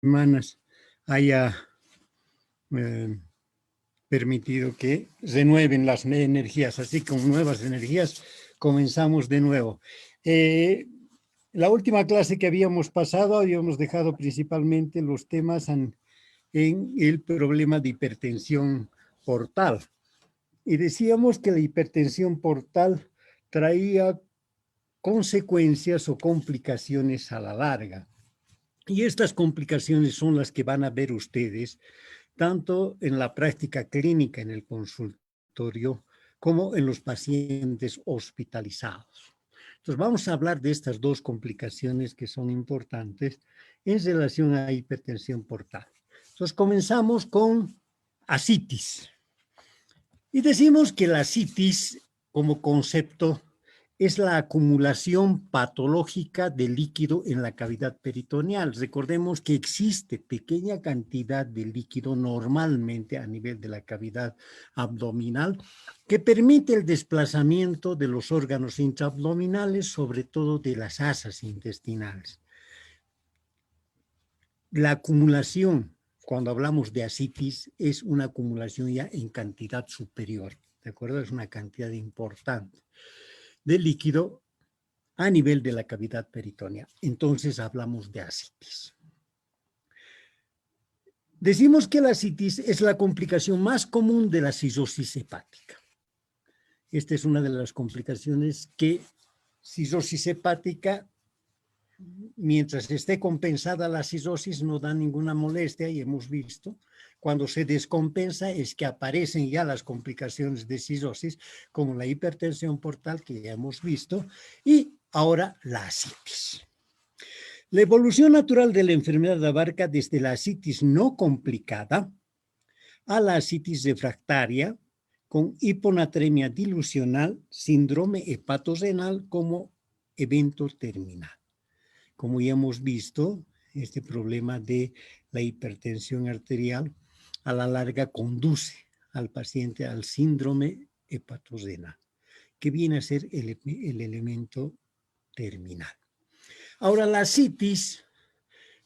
semanas haya permitido que renueven las energías. Así con nuevas energías comenzamos de nuevo. La última clase que habíamos pasado, habíamos dejado principalmente los temas en el problema de hipertensión portal. Y decíamos que la hipertensión portal traía consecuencias o complicaciones a la larga. Y estas complicaciones son las que van a ver ustedes tanto en la práctica clínica en el consultorio como en los pacientes hospitalizados. Entonces vamos a hablar de estas dos complicaciones que son importantes en relación a hipertensión portal. Entonces comenzamos con ascitis. Y decimos que la ascitis como concepto es la acumulación patológica de líquido en la cavidad peritoneal. Recordemos que existe pequeña cantidad de líquido normalmente a nivel de la cavidad abdominal que permite el desplazamiento de los órganos intraabdominales, sobre todo de las asas intestinales. La acumulación, cuando hablamos de ascitis, es una acumulación ya en cantidad superior, ¿de acuerdo? Es una cantidad importante de líquido a nivel de la cavidad peritoneal. Entonces hablamos de ascitis. Decimos que la ascitis es la complicación más común de la cirrosis hepática. Esta es una de las complicaciones que cirrosis hepática, mientras esté compensada la cirrosis, no da ninguna molestia y hemos visto. Cuando se descompensa es que aparecen ya las complicaciones de cirrosis, como la hipertensión portal que ya hemos visto, y ahora la ascitis. La evolución natural de la enfermedad abarca desde la ascitis no complicada a la ascitis refractaria con hiponatremia dilucional, síndrome hepatorenal como evento terminal. Como ya hemos visto, este problema de la hipertensión arterial a la larga conduce al paciente al síndrome hepatorenal, que viene a ser el elemento terminal. Ahora, la ascitis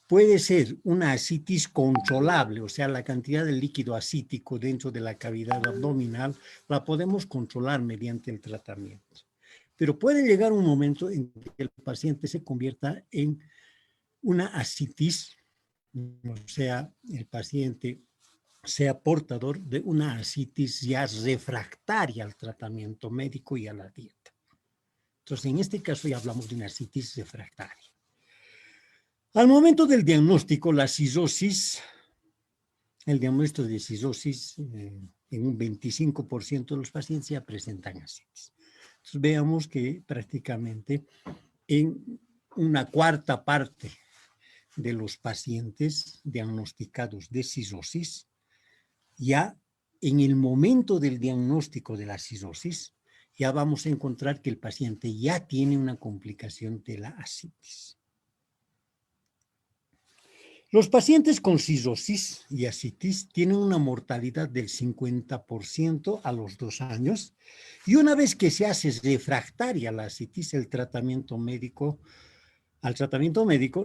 puede ser una ascitis controlable, o sea, la cantidad de líquido ascítico dentro de la cavidad abdominal la podemos controlar mediante el tratamiento. Pero puede llegar un momento en que el paciente se convierta en una ascitis, o sea, el paciente sea portador de una ascitis ya refractaria al tratamiento médico y a la dieta. Entonces, en este caso ya hablamos de una ascitis refractaria. Al momento del diagnóstico, la cirrosis, el diagnóstico de cirrosis, en un 25% de los pacientes ya presentan ascitis. Entonces, veamos que prácticamente en una cuarta parte de los pacientes diagnosticados de cirrosis, ya en el momento del diagnóstico de la cirrosis, ya vamos a encontrar que el paciente ya tiene una complicación de la ascitis. Los pacientes con cirrosis y ascitis tienen una mortalidad del 50% a los 2 años y una vez que se hace refractaria la ascitis, al tratamiento médico,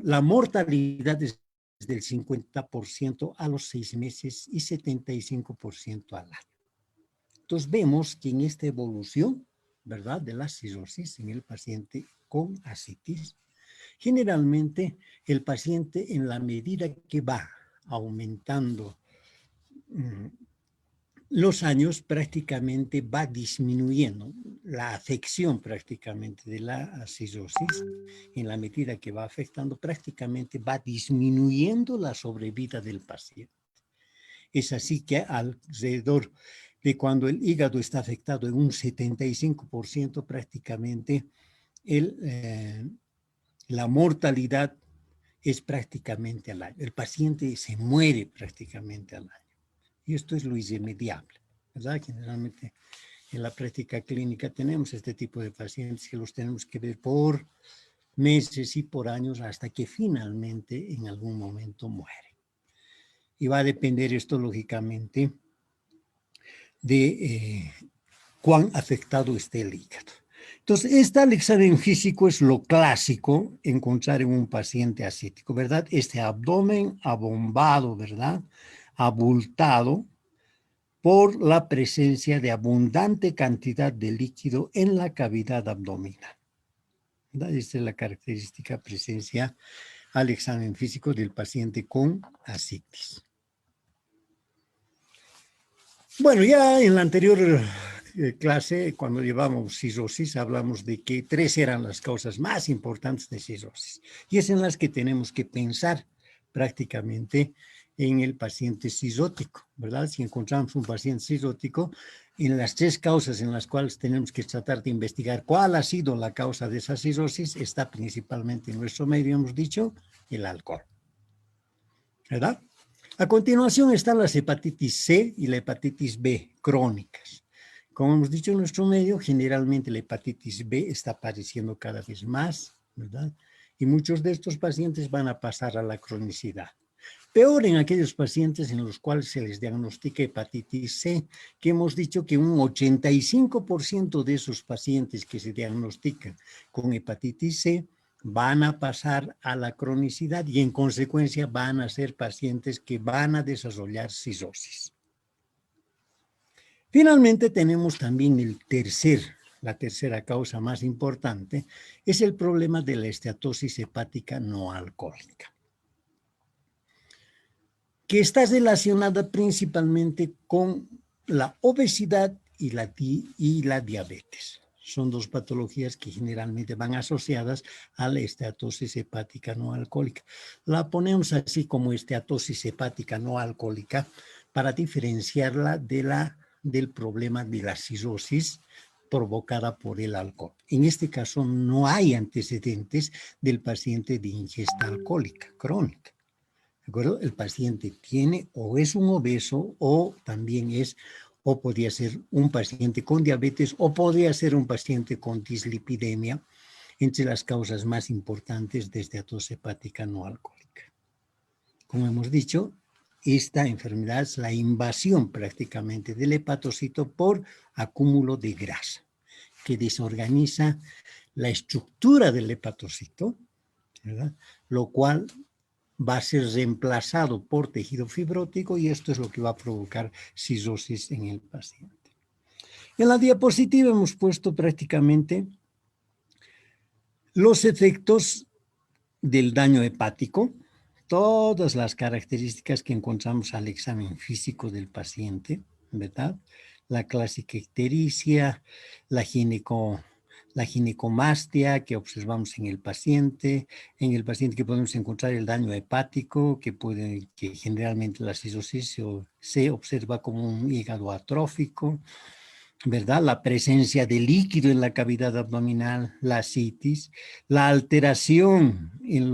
la mortalidad es del 50% a los 6 meses y 75% al año. Entonces vemos que en esta evolución, ¿verdad?, de la cirrosis en el paciente con ascitis, generalmente el paciente, en la medida que va aumentando los años, prácticamente va disminuyendo la afección prácticamente de la cirrosis. En la medida que va afectando, prácticamente va disminuyendo la sobrevida del paciente. Es así que alrededor de cuando el hígado está afectado en un 75%, prácticamente la mortalidad es prácticamente al año. El paciente se muere prácticamente al año. Y esto es lo irremediable, ¿verdad? Generalmente en la práctica clínica tenemos este tipo de pacientes que los tenemos que ver por meses y por años hasta que finalmente en algún momento mueren. Y va a depender esto, lógicamente, de cuán afectado esté el hígado. Entonces, el examen físico es lo clásico encontrar en un paciente ascítico, ¿verdad? Este abdomen abombado, ¿verdad? Abultado por la presencia de abundante cantidad de líquido en la cavidad abdominal, ¿verdad? Esta es la característica presencia al examen físico del paciente con ascitis. Bueno, ya en la anterior clase, cuando llevamos cirrosis, hablamos de que 3 eran las causas más importantes de cirrosis. Y es en las que tenemos que pensar prácticamente en el paciente cirrótico, ¿verdad? Si encontramos un paciente cirrótico, en las 3 causas en las cuales tenemos que tratar de investigar cuál ha sido la causa de esa cirrosis, está principalmente en nuestro medio, hemos dicho, el alcohol, ¿verdad? A continuación están las hepatitis C y la hepatitis B crónicas. Como hemos dicho en nuestro medio, generalmente la hepatitis B está apareciendo cada vez más, ¿verdad? Y muchos de estos pacientes van a pasar a la cronicidad. Peor en aquellos pacientes en los cuales se les diagnostica hepatitis C, que hemos dicho que un 85% de esos pacientes que se diagnostican con hepatitis C van a pasar a la cronicidad y en consecuencia van a ser pacientes que van a desarrollar cirrosis. Finalmente tenemos también la tercera causa más importante, es el problema de la esteatosis hepática no alcohólica, que está relacionada principalmente con la obesidad y la diabetes. Son 2 patologías que generalmente van asociadas a la esteatosis hepática no alcohólica. La ponemos así como esteatosis hepática no alcohólica para diferenciarla del problema de la cirrosis provocada por el alcohol. En este caso no hay antecedentes del paciente de ingesta alcohólica crónica. ¿De acuerdo? El paciente tiene o es un obeso o también o podría ser un paciente con diabetes o podría ser un paciente con dislipidemia, entre las causas más importantes de esteatosis hepática no alcohólica. Como hemos dicho, esta enfermedad es la invasión prácticamente del hepatocito por acúmulo de grasa, que desorganiza la estructura del hepatocito, ¿verdad? Lo cual va a ser reemplazado por tejido fibrótico y esto es lo que va a provocar cirrosis en el paciente. En la diapositiva hemos puesto prácticamente los efectos del daño hepático, todas las características que encontramos al examen físico del paciente, ¿verdad? La clásica ictericia, la ginecomastia que observamos en el paciente que podemos encontrar el daño hepático, que generalmente la cirrosis se observa como un hígado atrófico, ¿verdad? La presencia de líquido en la cavidad abdominal, la ascitis, la alteración en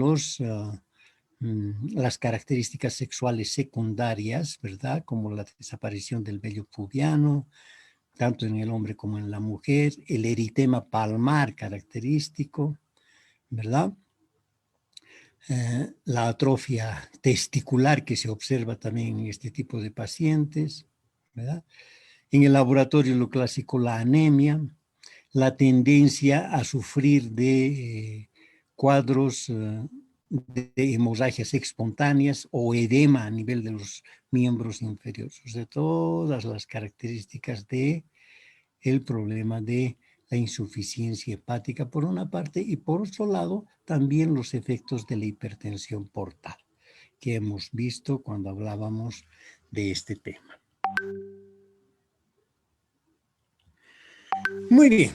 las características sexuales secundarias, ¿verdad? Como la desaparición del vello pubiano, tanto en el hombre como en la mujer, el eritema palmar característico, ¿verdad? La atrofia testicular que se observa también en este tipo de pacientes, ¿verdad? En el laboratorio lo clásico, la anemia, la tendencia a sufrir de cuadros de hemorragias espontáneas o edema a nivel de los miembros inferiores, o sea, todas las características del problema de la insuficiencia hepática por una parte y por otro lado también los efectos de la hipertensión portal que hemos visto cuando hablábamos de este tema. Muy bien.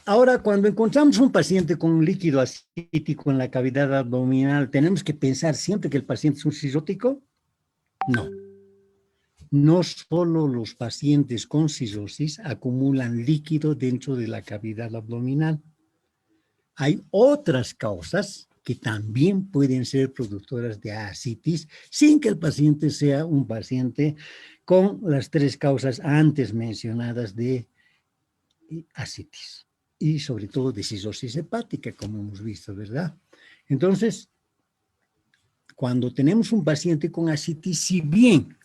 Ahora, cuando encontramos un paciente con un líquido ascítico en la cavidad abdominal, ¿tenemos que pensar siempre que el paciente es un cirrótico? No. No solo los pacientes con cirrosis acumulan líquido dentro de la cavidad abdominal. Hay otras causas que también pueden ser productoras de ascitis sin que el paciente sea un paciente con las 3 causas antes mencionadas de ascitis y sobre todo de cirrosis hepática, como hemos visto, ¿verdad? Entonces, cuando tenemos un paciente con ascitis, si bien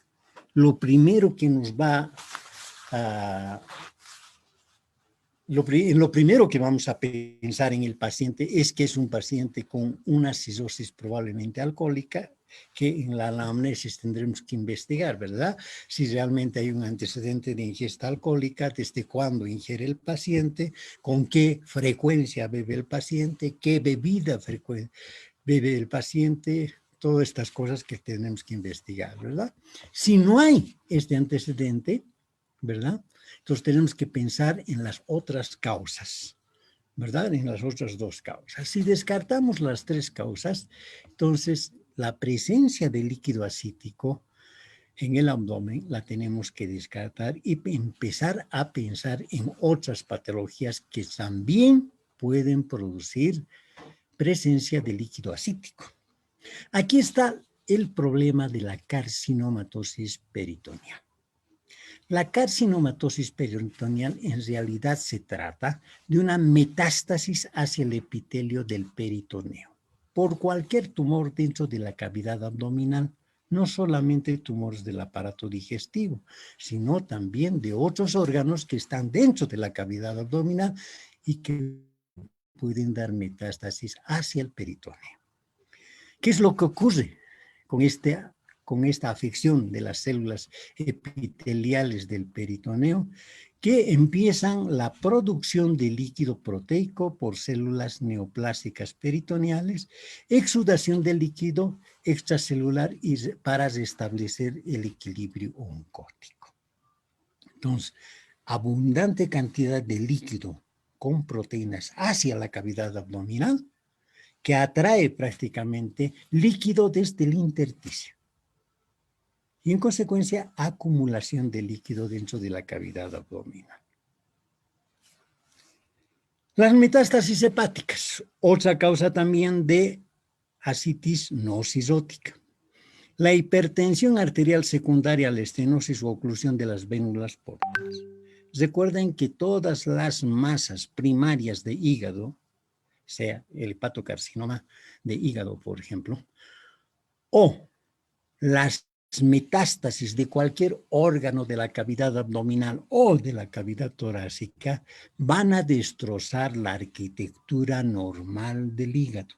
lo primero que nos va a lo primero que vamos a pensar en el paciente es que es un paciente con una cirrosis probablemente alcohólica, que en la anamnesis tendremos que investigar, ¿verdad? Si realmente hay un antecedente de ingesta alcohólica, desde cuándo ingiere el paciente, con qué frecuencia bebe el paciente, qué bebida bebe el paciente, todas estas cosas que tenemos que investigar, ¿verdad? Si no hay este antecedente, ¿verdad? Entonces tenemos que pensar en las otras causas, ¿verdad? En las otras dos causas. Si descartamos las tres causas, entonces la presencia de líquido asítico en el abdomen la tenemos que descartar y empezar a pensar en otras patologías que también pueden producir presencia de líquido asítico. Aquí está el problema de la carcinomatosis peritoneal. La carcinomatosis peritoneal en realidad se trata de una metástasis hacia el epitelio del peritoneo por cualquier tumor dentro de la cavidad abdominal, no solamente tumores del aparato digestivo, sino también de otros órganos que están dentro de la cavidad abdominal y que pueden dar metástasis hacia el peritoneo. ¿Qué es lo que ocurre con esta afección de las células epiteliales del peritoneo? Que empiezan la producción de líquido proteico por células neoplásicas peritoneales, exudación de líquido extracelular y para restablecer el equilibrio oncótico. Entonces, abundante cantidad de líquido con proteínas hacia la cavidad abdominal que atrae prácticamente líquido desde el intersticio. Y en consecuencia, acumulación de líquido dentro de la cavidad abdominal. Las metástasis hepáticas, otra causa también de ascitis no cirrótica. La hipertensión arterial secundaria a la estenosis o oclusión de las vénulas portales. Recuerden que todas las masas primarias de hígado, sea el hepatocarcinoma de hígado, por ejemplo, o las metástasis de cualquier órgano de la cavidad abdominal o de la cavidad torácica van a destrozar la arquitectura normal del hígado.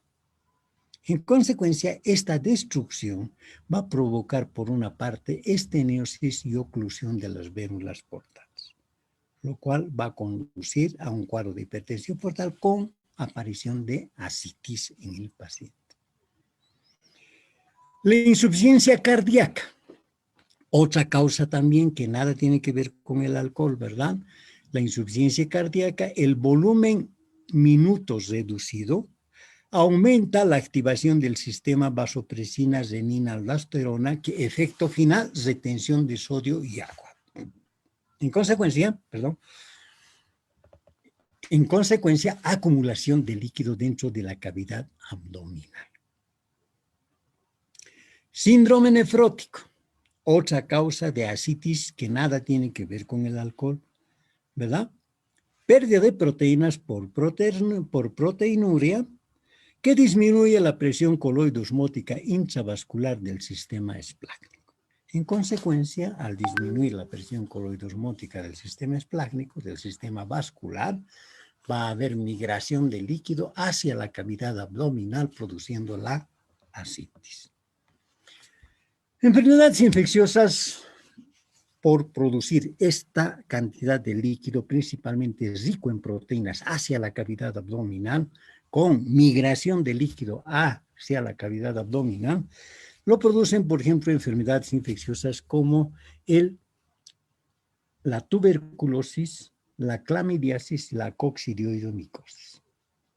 En consecuencia, esta destrucción va a provocar, por una parte, esteniosis y oclusión de las vénulas portales, lo cual va a conducir a un cuadro de hipertensión portal con aparición de ascitis en el paciente. La insuficiencia cardíaca, otra causa también que nada tiene que ver con el alcohol, ¿verdad? La insuficiencia cardíaca, el volumen minutos reducido, aumenta la activación del sistema vasopresina, renina, aldosterona, que efecto final, retención de sodio y agua. En consecuencia, acumulación de líquido dentro de la cavidad abdominal. Síndrome nefrótico, otra causa de ascitis que nada tiene que ver con el alcohol, ¿verdad? Pérdida de proteínas por proteinuria, que disminuye la presión coloidosmótica intravascular del sistema esplácnico. En consecuencia, al disminuir la presión coloidosmótica del sistema esplácnico, del sistema vascular, va a haber migración de líquido hacia la cavidad abdominal, produciendo la ascitis. Enfermedades infecciosas por producir esta cantidad de líquido, principalmente rico en proteínas, hacia la cavidad abdominal, con migración de líquido hacia la cavidad abdominal, lo producen, por ejemplo, enfermedades infecciosas como la tuberculosis, la clamidiasis y la coccidioidomicosis.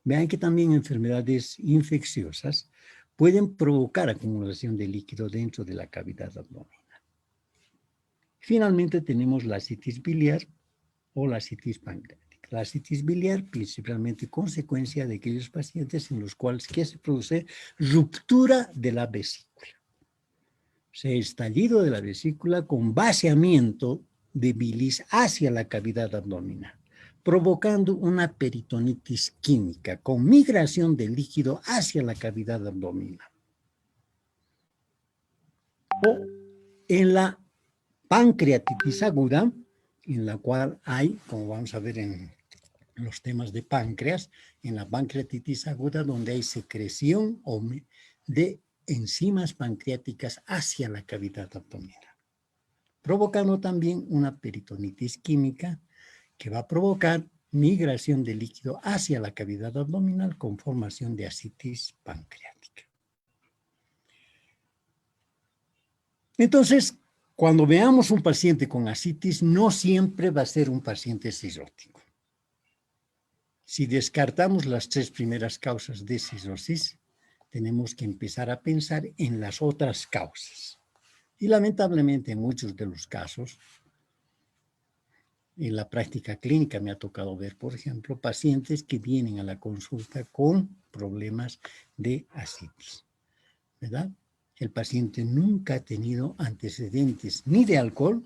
Vean que también enfermedades infecciosas pueden provocar acumulación de líquido dentro de la cavidad abdominal. Finalmente tenemos la ascitis biliar o la ascitis pancreática. La ascitis biliar principalmente consecuencia de aquellos pacientes en los cuales ¿qué se produce? Ruptura de la vesícula. Se estallido de la vesícula con vaciamiento de bilis hacia la cavidad abdominal, provocando una peritonitis química con migración de líquido hacia la cavidad abdominal. O en la pancreatitis aguda, en la cual hay, como vamos a ver en los temas de páncreas, en la pancreatitis aguda, donde hay secreción de enzimas pancreáticas hacia la cavidad abdominal, provocando también una peritonitis química que va a provocar migración de líquido hacia la cavidad abdominal con formación de ascitis pancreática. Entonces, cuando veamos un paciente con ascitis, no siempre va a ser un paciente cirrótico. Si descartamos las 3 primeras causas de cirrosis, tenemos que empezar a pensar en las otras causas. Y lamentablemente en muchos de los casos, en la práctica clínica me ha tocado ver, por ejemplo, pacientes que vienen a la consulta con problemas de ascitis, ¿verdad? El paciente nunca ha tenido antecedentes ni de alcohol,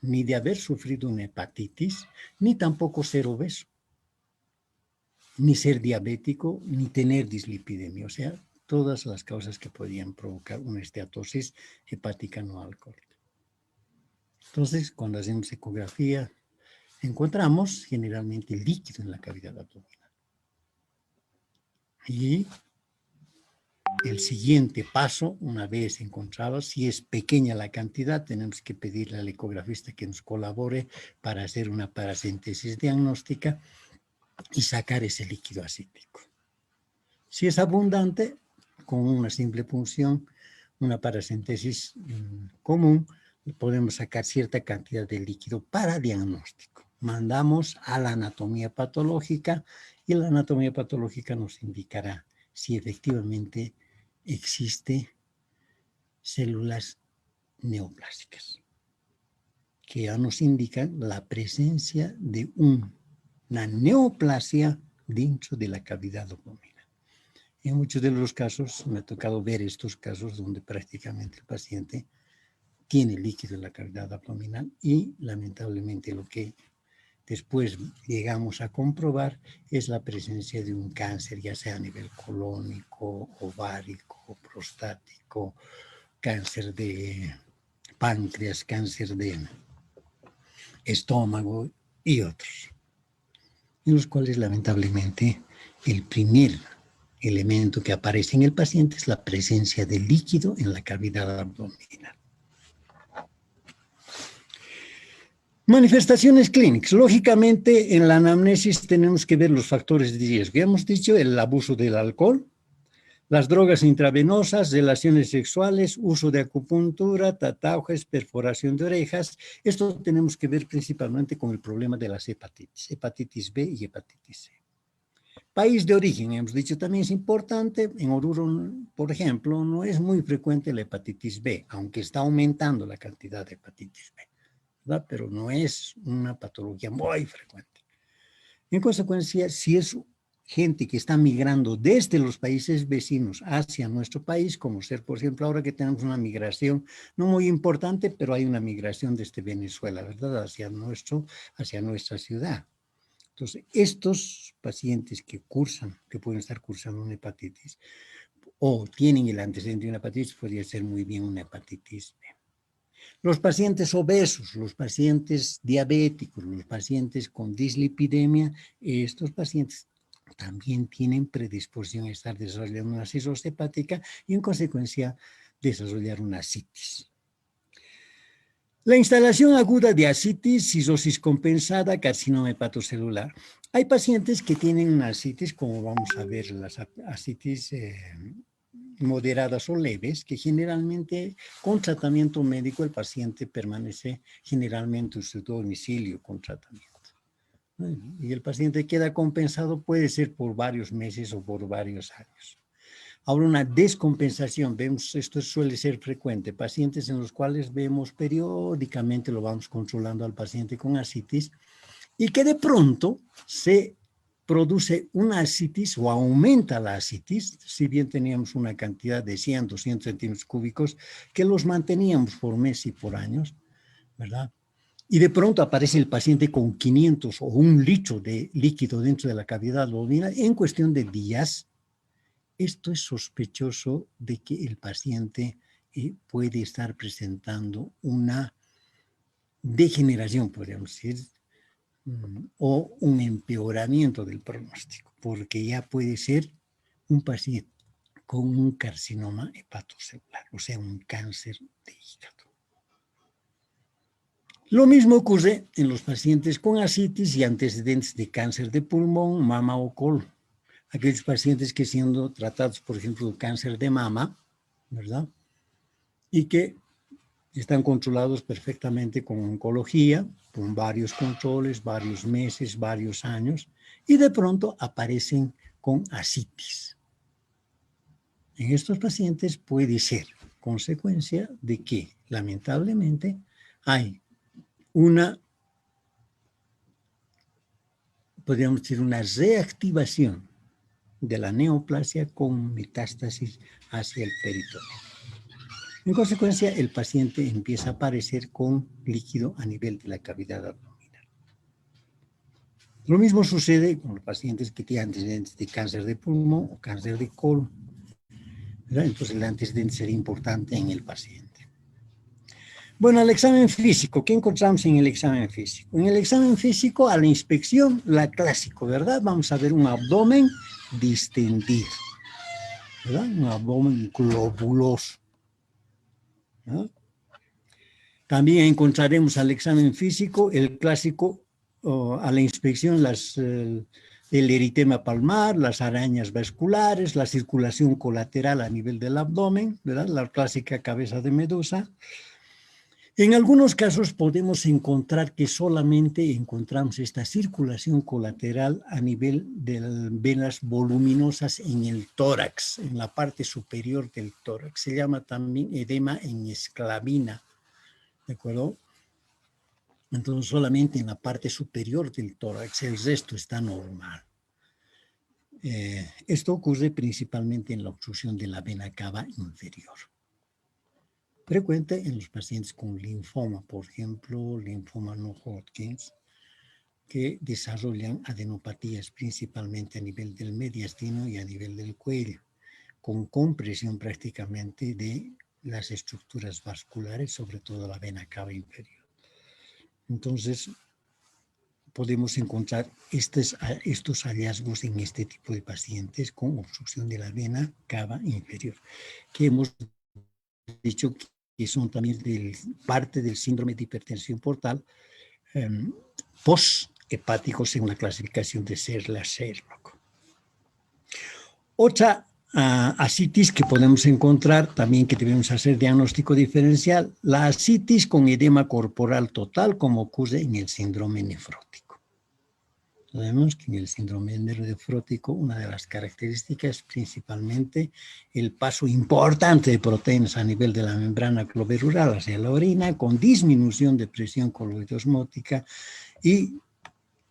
ni de haber sufrido una hepatitis, ni tampoco ser obeso, ni ser diabético, ni tener dislipidemia, o sea, todas las causas que podían provocar una esteatosis hepática no alcohólica. Entonces, cuando hacemos ecografía, encontramos generalmente líquido en la cavidad abdominal. Y el siguiente paso, una vez encontrado, si es pequeña la cantidad, tenemos que pedirle al ecografista que nos colabore para hacer una paracentesis diagnóstica y sacar ese líquido ascítico. Si es abundante, con una simple punción, una paracentesis común, podemos sacar cierta cantidad de líquido para diagnóstico. Mandamos a la anatomía patológica y la anatomía patológica nos indicará si efectivamente existe células neoplásicas, que ya nos indican la presencia de una neoplasia dentro de la cavidad abdominal. En muchos de los casos, me ha tocado ver estos casos donde prácticamente el paciente tiene líquido en la cavidad abdominal y lamentablemente lo que después llegamos a comprobar es la presencia de un cáncer, ya sea a nivel colónico, ovárico, prostático, cáncer de páncreas, cáncer de estómago y otros, en los cuales lamentablemente el primer elemento que aparece en el paciente es la presencia de líquido en la cavidad abdominal. Manifestaciones clínicas. Lógicamente, en la anamnesis tenemos que ver los factores de riesgo. Ya hemos dicho el abuso del alcohol, las drogas intravenosas, relaciones sexuales, uso de acupuntura, tatuajes, perforación de orejas. Esto tenemos que ver principalmente con el problema de las hepatitis B y hepatitis C. País de origen, hemos dicho, también es importante. En Oruro, por ejemplo, no es muy frecuente la hepatitis B, aunque está aumentando la cantidad de hepatitis B, ¿verdad? Pero no es una patología muy frecuente. En consecuencia, si es gente que está migrando desde los países vecinos hacia nuestro país, como ser, por ejemplo, ahora que tenemos una migración, no muy importante, pero hay una migración desde Venezuela, ¿verdad? Hacia nuestra ciudad. Entonces, estos pacientes que pueden estar cursando una hepatitis o tienen el antecedente de una hepatitis, podría ser muy bien una hepatitis B. Los pacientes obesos, los pacientes diabéticos, los pacientes con dislipidemia, estos pacientes también tienen predisposición a estar desarrollando una cirrosis hepática y en consecuencia desarrollar una ascitis. La instalación aguda de ascitis, cirrosis compensada, carcinoma hepatocelular. Hay pacientes que tienen una ascitis, como vamos a ver, las ascitis moderadas o leves, que generalmente con tratamiento médico el paciente permanece generalmente en su domicilio con tratamiento. Y el paciente queda compensado, puede ser por varios meses o por varios años. Ahora, una descompensación, vemos, esto suele ser frecuente, pacientes en los cuales vemos periódicamente, lo vamos controlando al paciente con ascitis, y que de pronto se produce una ascitis o aumenta la ascitis, si bien teníamos una cantidad de 100, 200 centímetros cúbicos, que los manteníamos por meses y por años, ¿verdad? Y de pronto aparece el paciente con 500 o 1 litro de líquido dentro de la cavidad abdominal en cuestión de días. Esto es sospechoso de que el paciente puede estar presentando una degeneración, podríamos decir, o un empeoramiento del pronóstico, porque ya puede ser un paciente con un carcinoma hepatocelular, o sea, un cáncer de hígado. Lo mismo ocurre en los pacientes con ascitis y antecedentes de cáncer de pulmón, mama o colon. Aquellos pacientes que siendo tratados, por ejemplo, de cáncer de mama, ¿verdad? Y que están controlados perfectamente con oncología, con varios controles, varios meses, varios años, y de pronto aparecen con ascitis. En estos pacientes puede ser consecuencia de que, lamentablemente, hay podríamos decir, una reactivación de la neoplasia con metástasis hacia el peritoneo. En consecuencia, el paciente empieza a aparecer con líquido a nivel de la cavidad abdominal. Lo mismo sucede con los pacientes que tienen antecedentes de cáncer de pulmón o cáncer de colon, ¿verdad? Entonces, el antecedente sería importante en el paciente. Bueno, el examen físico, ¿qué encontramos en el examen físico? En el examen físico, a la inspección, la clásico, ¿verdad? Vamos a ver un abdomen distendido, ¿verdad? Un abdomen globuloso, ¿verdad? También encontraremos al examen físico, el clásico, a la inspección, el eritema palmar, las arañas vasculares, la circulación colateral a nivel del abdomen, ¿verdad? La clásica cabeza de medusa. En algunos casos podemos encontrar que solamente encontramos esta circulación colateral a nivel de venas voluminosas en el tórax, en la parte superior del tórax. Se llama también edema en esclavina, ¿de acuerdo? Entonces solamente en la parte superior del tórax, el resto está normal. Esto ocurre principalmente en la obstrucción de la vena cava inferior. Frecuente en los pacientes con linfoma, por ejemplo, linfoma no Hodgkins, que desarrollan adenopatías principalmente a nivel del mediastino y a nivel del cuello, con compresión prácticamente de las estructuras vasculares, sobre todo la vena cava inferior. Entonces, podemos encontrar estos hallazgos en este tipo de pacientes con obstrucción de la vena cava inferior, que hemos dicho que son también parte del síndrome de hipertensión portal post-hepático según la clasificación de Serla-Sherlock. Otra ascitis que podemos encontrar también que debemos hacer diagnóstico diferencial, la ascitis con edema corporal total como ocurre en el síndrome nefrótico. Sabemos que en el síndrome nefrótico una de las características es principalmente el paso importante de proteínas a nivel de la membrana glomerular hacia la orina con disminución de presión coloidosmótica y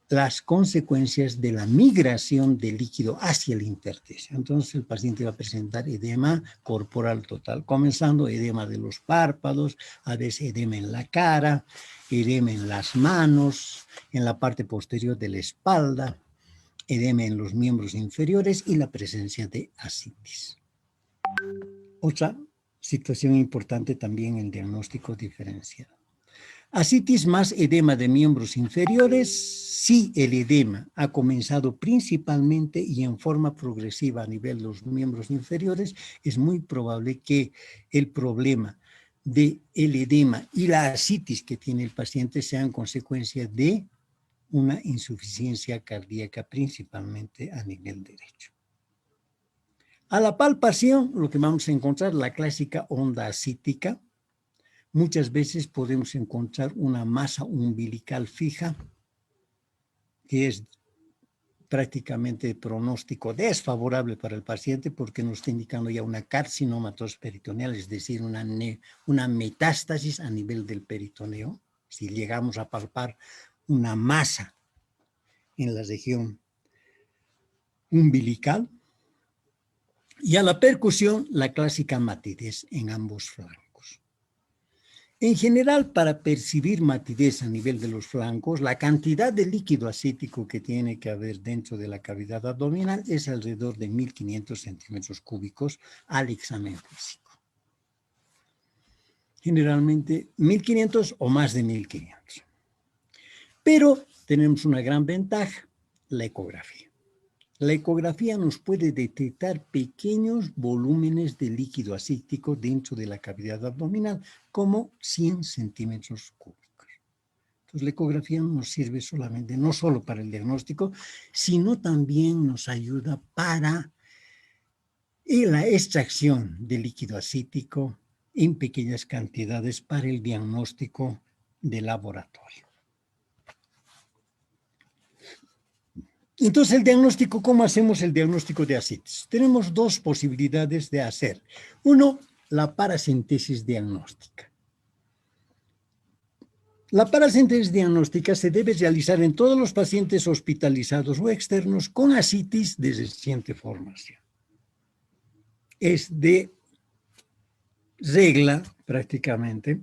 las consecuencias de la migración del líquido hacia el intersticio. Entonces el paciente va a presentar edema corporal total, comenzando edema de los párpados, a veces edema en la cara, edema en las manos, en la parte posterior de la espalda, edema en los miembros inferiores y la presencia de ascitis. Otra situación importante también en el diagnóstico diferencial. Ascitis más edema de miembros inferiores. Si el edema ha comenzado principalmente y en forma progresiva a nivel de los miembros inferiores, es muy probable que el problema del edema y la ascitis que tiene el paciente sean consecuencia de una insuficiencia cardíaca principalmente a nivel derecho. A la palpación, lo que vamos a encontrar, la clásica onda ascítica. Muchas veces podemos encontrar una masa umbilical fija, que es prácticamente de pronóstico desfavorable para el paciente porque nos está indicando ya una carcinomatosis peritoneal, es decir, una metástasis a nivel del peritoneo. Si llegamos a palpar una masa en la región umbilical, y a la percusión, la clásica matidez en ambos flancos. En general, para percibir matidez a nivel de los flancos, la cantidad de líquido ascítico que tiene que haber dentro de la cavidad abdominal es alrededor de 1.500 centímetros cúbicos al examen físico. Generalmente 1.500 o más de 1.500. Pero tenemos una gran ventaja, la ecografía. La ecografía nos puede detectar pequeños volúmenes de líquido asítico dentro de la cavidad abdominal, como 100 centímetros cúbicos. Entonces, la ecografía nos sirve solamente, no solo para el diagnóstico, sino también nos ayuda para la extracción de líquido asítico en pequeñas cantidades para el diagnóstico de laboratorio. Entonces, el diagnóstico, ¿cómo hacemos el diagnóstico de ascitis? Tenemos dos posibilidades de hacer. Uno, la paracentesis diagnóstica. La paracentesis diagnóstica se debe realizar en todos los pacientes hospitalizados o externos con ascitis de reciente formación. Es de regla, prácticamente,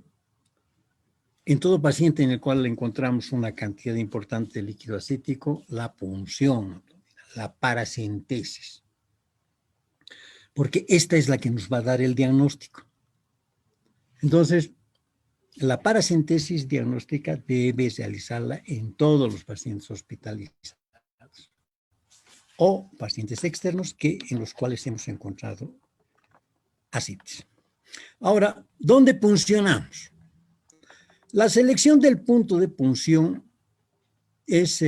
en todo paciente en el cual encontramos una cantidad importante de líquido ascítico, la punción, la paracentesis. Porque esta es la que nos va a dar el diagnóstico. Entonces, la paracentesis diagnóstica debe realizarla en todos los pacientes hospitalizados o pacientes externos en los cuales hemos encontrado ascitis. Ahora, ¿dónde puncionamos? La selección del punto de punción es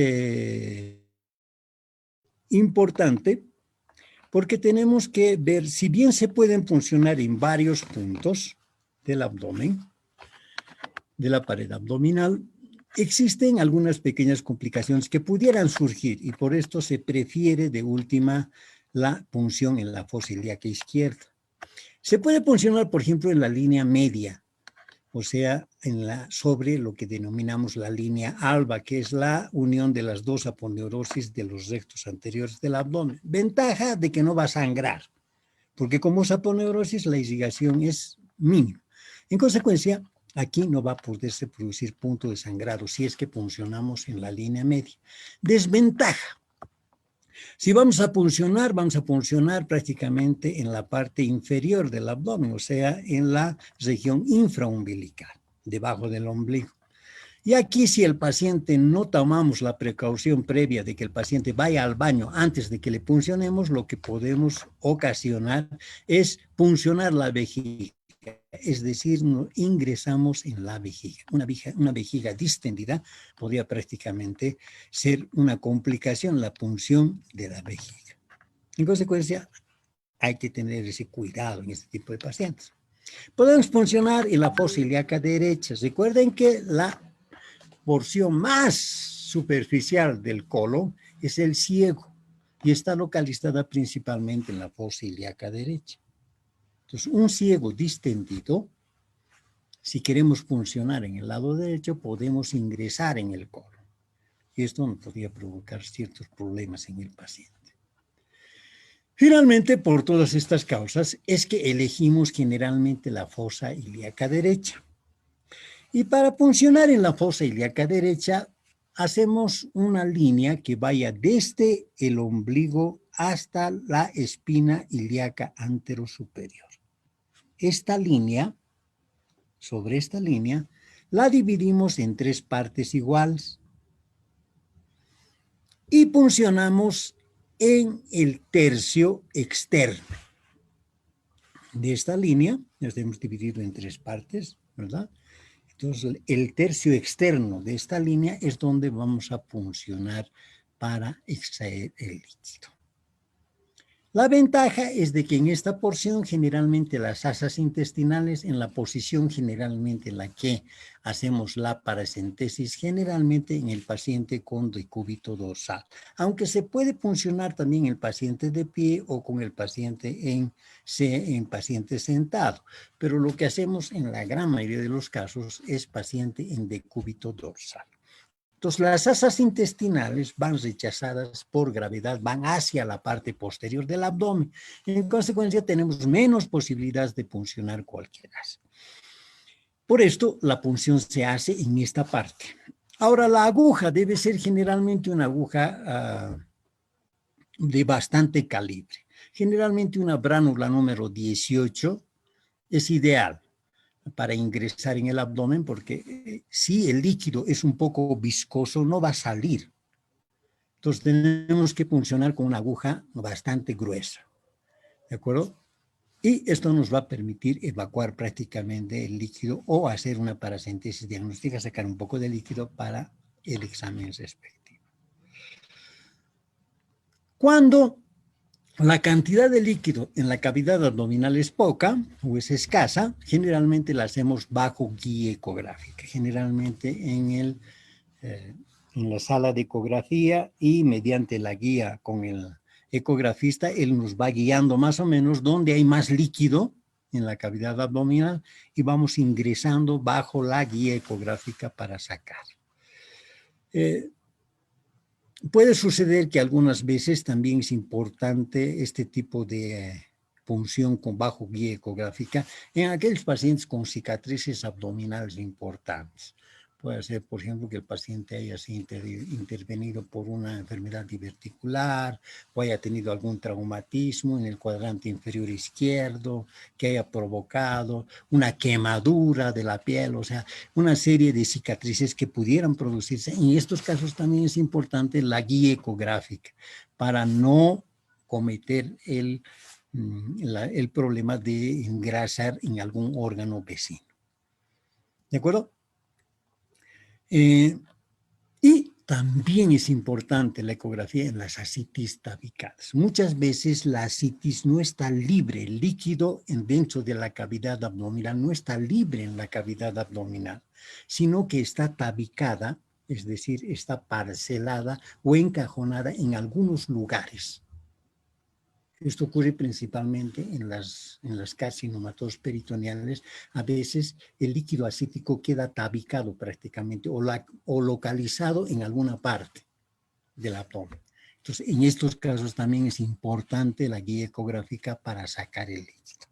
importante porque tenemos que ver, si bien se pueden puncionar en varios puntos del abdomen, de la pared abdominal, existen algunas pequeñas complicaciones que pudieran surgir y por esto se prefiere de última la punción en la fosa ilíaca izquierda. Se puede puncionar, por ejemplo, en la línea media, o sea, sobre lo que denominamos la línea alba, que es la unión de las dos aponeurosis de los rectos anteriores del abdomen. Ventaja de que no va a sangrar, porque como es aponeurosis, la irrigación es mínima. En consecuencia, aquí no va a poderse producir punto de sangrado si es que puncionamos en la línea media. Desventaja. Si vamos a puncionar prácticamente en la parte inferior del abdomen, o sea, en la región infraumbilical, debajo del ombligo. Y aquí, si el paciente no tomamos la precaución previa de que el paciente vaya al baño antes de que le puncionemos, lo que podemos ocasionar es puncionar la vejiga. Es decir, ingresamos en la vejiga. Una vejiga distendida podría prácticamente ser una complicación, la punción de la vejiga. En consecuencia, hay que tener ese cuidado en este tipo de pacientes. Podemos puncionar en la fosa ilíaca derecha. Recuerden que la porción más superficial del colon es el ciego y está localizada principalmente en la fosa ilíaca derecha. Entonces, un ciego distendido, si queremos puncionar en el lado derecho, podemos ingresar en el colon. Y esto nos podría provocar ciertos problemas en el paciente. Finalmente, por todas estas causas, es que elegimos generalmente la fosa ilíaca derecha. Y para puncionar en la fosa ilíaca derecha, hacemos una línea que vaya desde el ombligo hasta la espina ilíaca anterosuperior. Sobre esta línea, la dividimos en 3 partes iguales y puncionamos en el tercio externo de esta línea. La hemos dividido en 3 partes, ¿verdad? Entonces, el tercio externo de esta línea es donde vamos a puncionar para extraer el líquido. La ventaja es de que en esta porción generalmente las asas intestinales, en la posición generalmente en la que hacemos la paracentesis, generalmente en el paciente con decúbito dorsal, aunque se puede puncionar también el paciente de pie o con el paciente en paciente sentado, pero lo que hacemos en la gran mayoría de los casos es paciente en decúbito dorsal. Entonces, las asas intestinales van rechazadas por gravedad, van hacia la parte posterior del abdomen. En consecuencia, tenemos menos posibilidades de puncionar cualquier asa. Por esto, la punción se hace en esta parte. Ahora, la aguja debe ser generalmente una aguja de bastante calibre. Generalmente una bránula número 18 es ideal. para ingresar en el abdomen, porque si el líquido es un poco viscoso, no va a salir. Entonces tenemos que puncionar con una aguja bastante gruesa, ¿de acuerdo? Y esto nos va a permitir evacuar prácticamente el líquido o hacer una paracentesis diagnóstica, sacar un poco de líquido para el examen respectivo. Cuando la cantidad de líquido en la cavidad abdominal es poca o es escasa, generalmente la hacemos bajo guía ecográfica, generalmente en la sala de ecografía, y mediante la guía con el ecografista, él nos va guiando más o menos dónde hay más líquido en la cavidad abdominal y vamos ingresando bajo la guía ecográfica para sacar. Puede suceder que algunas veces también es importante este tipo de punción con bajo guía ecográfica en aquellos pacientes con cicatrices abdominales importantes. Puede ser, por ejemplo, que el paciente haya sido intervenido por una enfermedad diverticular, o haya tenido algún traumatismo en el cuadrante inferior izquierdo, que haya provocado una quemadura de la piel, o sea, una serie de cicatrices que pudieran producirse. En estos casos también es importante la guía ecográfica para no cometer el problema de engrasar en algún órgano vecino. ¿De acuerdo? Y también es importante la ecografía en las ascitis tabicadas. Muchas veces la ascitis no está libre, el líquido dentro de la cavidad abdominal no está libre en la cavidad abdominal, sino que está tabicada, es decir, está parcelada o encajonada en algunos lugares. Esto ocurre principalmente en las carcinomatosas peritoneales. A veces el líquido ascítico queda tabicado prácticamente o localizado en alguna parte del abdomen. Entonces, en estos casos también es importante la guía ecográfica para sacar el líquido.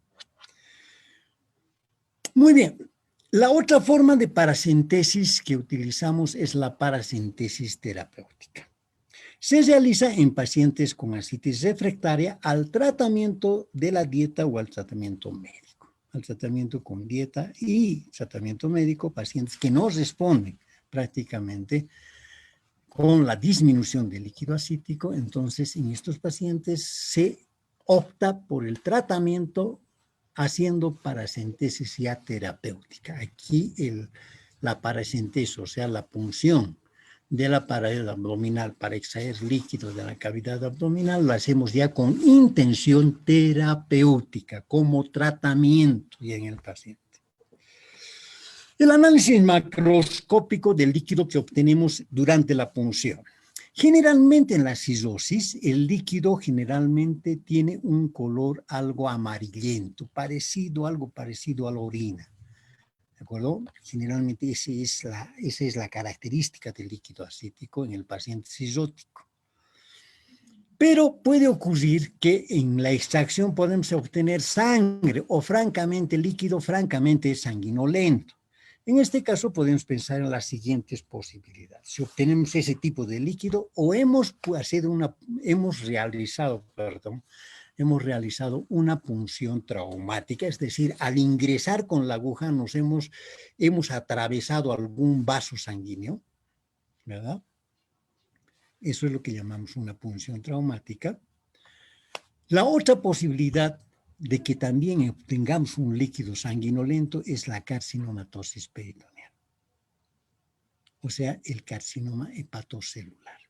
Muy bien. La otra forma de paracentesis que utilizamos es la paracentesis terapéutica. Se realiza en pacientes con ascitis refractaria al tratamiento de la dieta o al tratamiento médico. Al tratamiento con dieta y tratamiento médico, pacientes que no responden prácticamente con la disminución del líquido ascítico. Entonces, en estos pacientes se opta por el tratamiento haciendo paracentesis ya terapéutica. Aquí la paracentesis, o sea, la punción de la pared abdominal para extraer líquido de la cavidad abdominal, lo hacemos ya con intención terapéutica, como tratamiento ya en el paciente. El análisis macroscópico del líquido que obtenemos durante la punción. Generalmente en la cistosis, el líquido generalmente tiene un color algo amarillento, algo parecido a la orina. ¿De acuerdo? Generalmente esa es la característica del líquido ascítico en el paciente cisótico. Pero puede ocurrir que en la extracción podemos obtener sangre o francamente líquido francamente sanguinolento. En este caso podemos pensar en las siguientes posibilidades. Si obtenemos ese tipo de líquido o hemos realizado una punción traumática, es decir, al ingresar con la aguja hemos atravesado algún vaso sanguíneo, ¿verdad? Eso es lo que llamamos una punción traumática. La otra posibilidad de que también obtengamos un líquido sanguinolento es la carcinomatosis peritoneal, o sea, el carcinoma hepatocelular.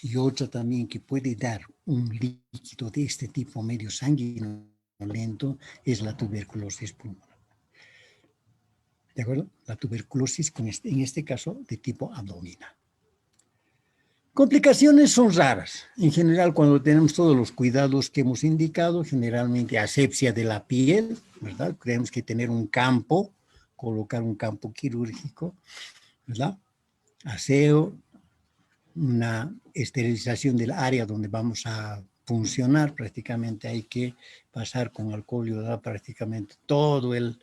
Y otra también que puede dar un líquido de este tipo medio sanguinolento es la tuberculosis pulmonar. ¿De acuerdo? La tuberculosis en este caso de tipo abdominal. Complicaciones son raras. En general, cuando tenemos todos los cuidados que hemos indicado, generalmente asepsia de la piel, ¿verdad? Tenemos que tener un campo, colocar un campo quirúrgico, ¿verdad? Aseo, una esterilización del área donde vamos a funcionar. Prácticamente hay que pasar con alcohol, ¿verdad? Prácticamente todo el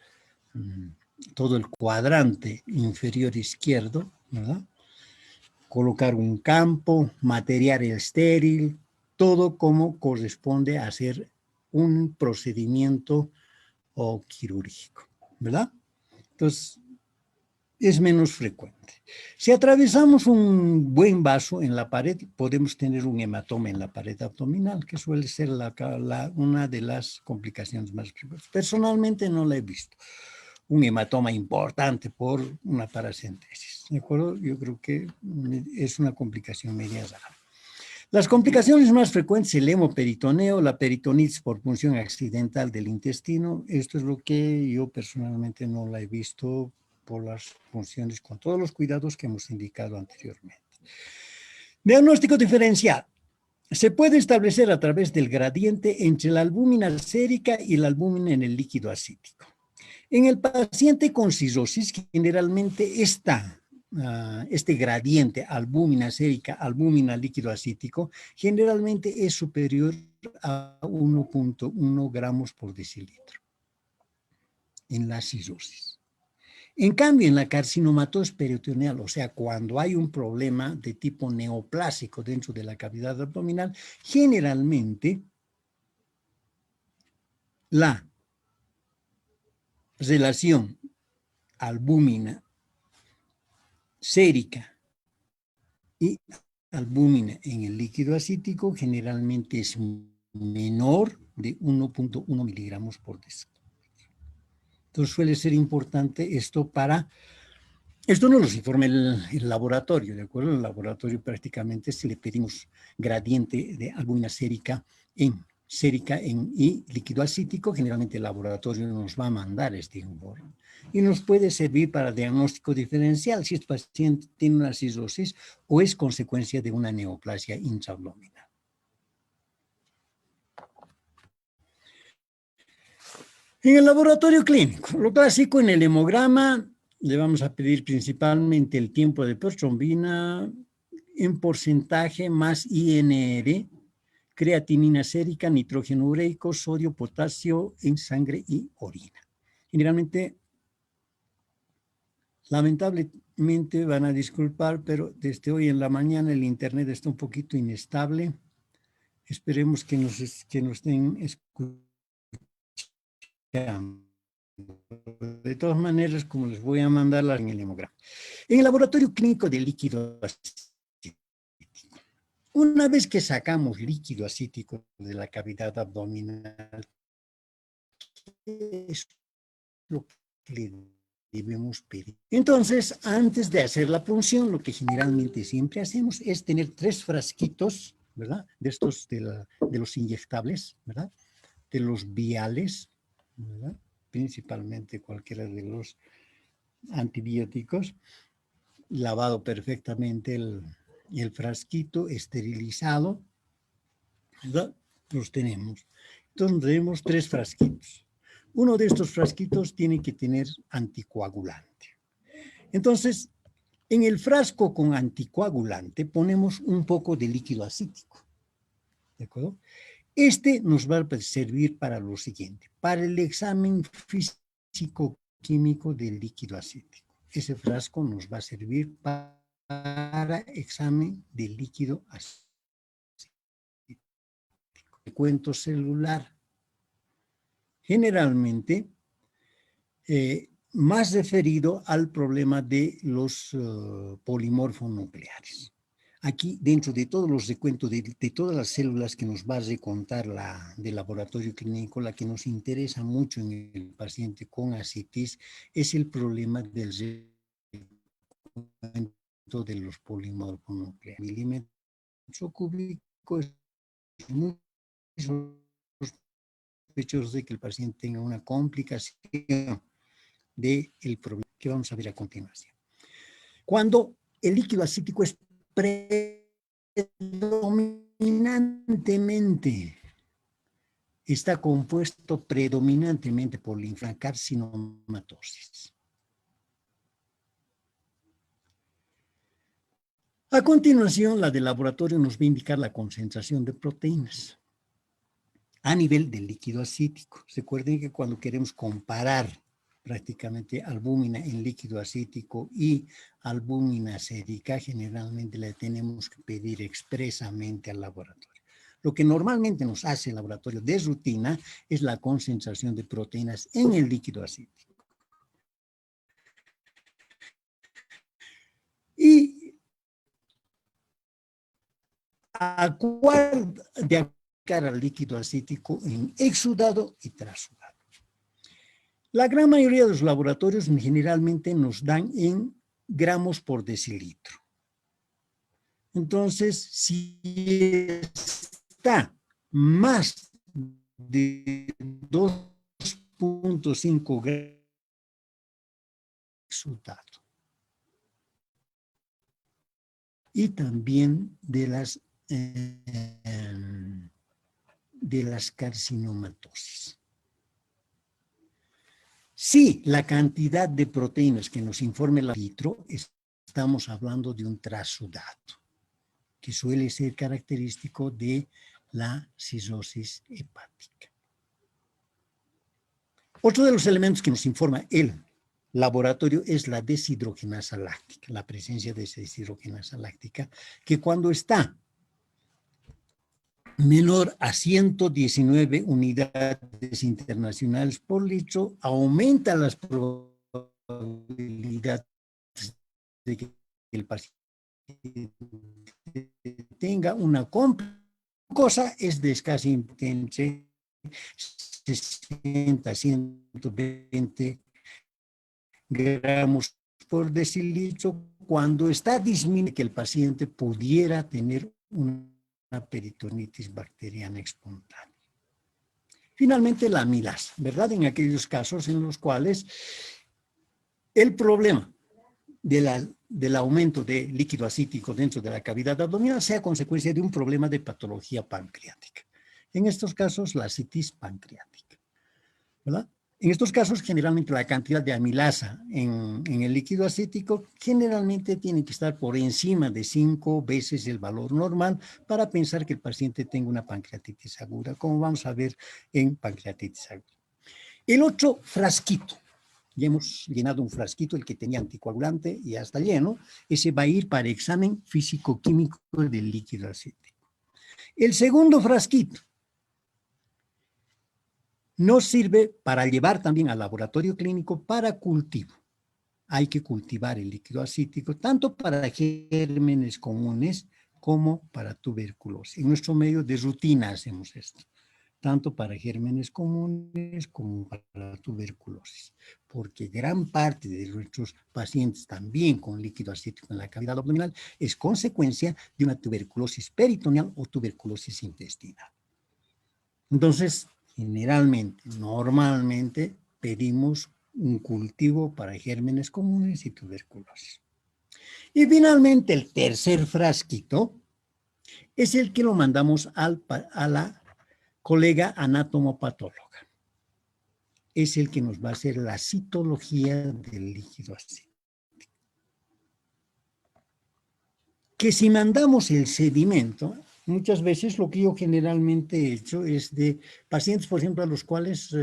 cuadrante inferior izquierdo, ¿verdad? Colocar un campo, material estéril, todo como corresponde a hacer un procedimiento quirúrgico, ¿verdad? Entonces, es menos frecuente. Si atravesamos un buen vaso en la pared, podemos tener un hematoma en la pared abdominal, que suele ser una de las complicaciones más frecuentes. Personalmente no la he visto. Un hematoma importante por una paracentesis, ¿de acuerdo? Yo creo que es una complicación media rara. Las complicaciones más frecuentes, el hemoperitoneo, la peritonitis por punción accidental del intestino, esto es lo que yo personalmente no la he visto por las funciones, con todos los cuidados que hemos indicado anteriormente. Diagnóstico diferencial. Se puede establecer a través del gradiente entre la albúmina sérica y la albúmina en el líquido acítico. En el paciente con cirrosis, generalmente este gradiente albúmina sérica, albúmina líquido acítico, generalmente es superior a 1.1 gramos por decilitro en la cirrosis. En cambio, en la carcinomatosis peritoneal, o sea, cuando hay un problema de tipo neoplásico dentro de la cavidad abdominal, generalmente la relación albúmina sérica y albúmina en el líquido acítico generalmente es menor de 1.1 miligramos por decilitro. Entonces suele ser importante esto para... Esto no nos informa el laboratorio, ¿de acuerdo? En el laboratorio prácticamente si le pedimos gradiente de albúmina sérica y líquido acítico, generalmente el laboratorio nos va a mandar este informe. Y nos puede servir para diagnóstico diferencial si este paciente tiene una cirrosis o es consecuencia de una neoplasia intraabdominal. En el laboratorio clínico, lo clásico en el hemograma, le vamos a pedir principalmente el tiempo de protrombina en porcentaje más INR, creatinina sérica, nitrógeno ureico, sodio, potasio en sangre y orina. Generalmente, lamentablemente van a disculpar, pero desde hoy en la mañana el internet está un poquito inestable. Esperemos que nos estén escuchando. De todas maneras, como les voy a mandar en el hemograma. En el laboratorio clínico de líquido acítico, una vez que sacamos líquido acítico de la cavidad abdominal, ¿qué es lo que le debemos pedir? Entonces, antes de hacer la punción, lo que generalmente siempre hacemos es tener 3 frasquitos, ¿verdad? De estos de los inyectables, ¿verdad? De los viales, ¿verdad? Principalmente cualquiera de los antibióticos, lavado perfectamente el frasquito, esterilizado, ¿verdad? Los tenemos. Entonces tenemos 3 frasquitos. Uno de estos frasquitos tiene que tener anticoagulante. Entonces, en el frasco con anticoagulante ponemos un poco de líquido acítico, ¿de acuerdo? Este nos va a servir para lo siguiente, para el examen físico-químico del líquido acítico. Ese frasco nos va a servir para examen del líquido acítico. El cuento celular, generalmente más referido al problema de los polimorfonucleares. Aquí, dentro de todos los recuentos de todas las células que nos va a recontar del laboratorio clínico, la que nos interesa mucho en el paciente con ascitis es el problema del recuento de los polimorfonucleares. Milímetro cúbico es muy sospechoso de que el paciente tenga una complicación del problema que vamos a ver a continuación. Cuando el líquido acítico es predominantemente, está compuesto predominantemente por linfocarcinomatosis. A continuación, la del laboratorio nos va a indicar la concentración de proteínas a nivel del líquido acítico. Recuerden que cuando queremos comparar prácticamente albúmina en líquido acítico y albúmina sérica, generalmente le tenemos que pedir expresamente al laboratorio. Lo que normalmente nos hace el laboratorio de rutina es la concentración de proteínas en el líquido acítico. de aplicar al líquido acético en exudado y trasudado. La gran mayoría de los laboratorios generalmente nos dan en gramos por decilitro. Entonces, si está más de 2.5 gramos exudado. Y también de las carcinomatosis. Si la cantidad de proteínas que nos informe la vitro, estamos hablando de un trasudado, que suele ser característico de la cirrosis hepática. Otro de los elementos que nos informa el laboratorio es la deshidrogenasa láctica, la presencia de deshidrogenasa láctica, que cuando está menor a 119 unidades internacionales por litro, aumenta las probabilidades de que el paciente tenga una cosa es de casi entre 60 a 120 gramos por decilitro, cuando está disminuido que el paciente pudiera tener una peritonitis bacteriana espontánea. Finalmente, la amilasa, ¿verdad? En aquellos casos en los cuales el problema del aumento de líquido acético dentro de la cavidad abdominal sea consecuencia de un problema de patología pancreática. En estos casos, la citis pancreática, ¿verdad? En estos casos, generalmente la cantidad de amilasa en el líquido acético generalmente tiene que estar por encima de 5 veces el valor normal para pensar que el paciente tenga una pancreatitis aguda, como vamos a ver en pancreatitis aguda. El otro frasquito, ya hemos llenado un frasquito, el que tenía anticoagulante y ya está lleno, ese va a ir para examen físico-químico del líquido acético. El segundo frasquito nos sirve para llevar también al laboratorio clínico para cultivo. Hay que cultivar el líquido acético tanto para gérmenes comunes como para tuberculosis. En nuestro medio de rutina hacemos esto, tanto para gérmenes comunes como para tuberculosis, porque gran parte de nuestros pacientes también con líquido acético en la cavidad abdominal es consecuencia de una tuberculosis peritoneal o tuberculosis intestinal. Entonces, generalmente, normalmente, pedimos un cultivo para gérmenes comunes y tuberculosis. Y finalmente, el tercer frasquito es el que lo mandamos a la colega anatomopatóloga. Es el que nos va a hacer la citología del líquido acético. Que si mandamos el sedimento, muchas veces lo que yo generalmente he hecho es de pacientes, por ejemplo, a los cuales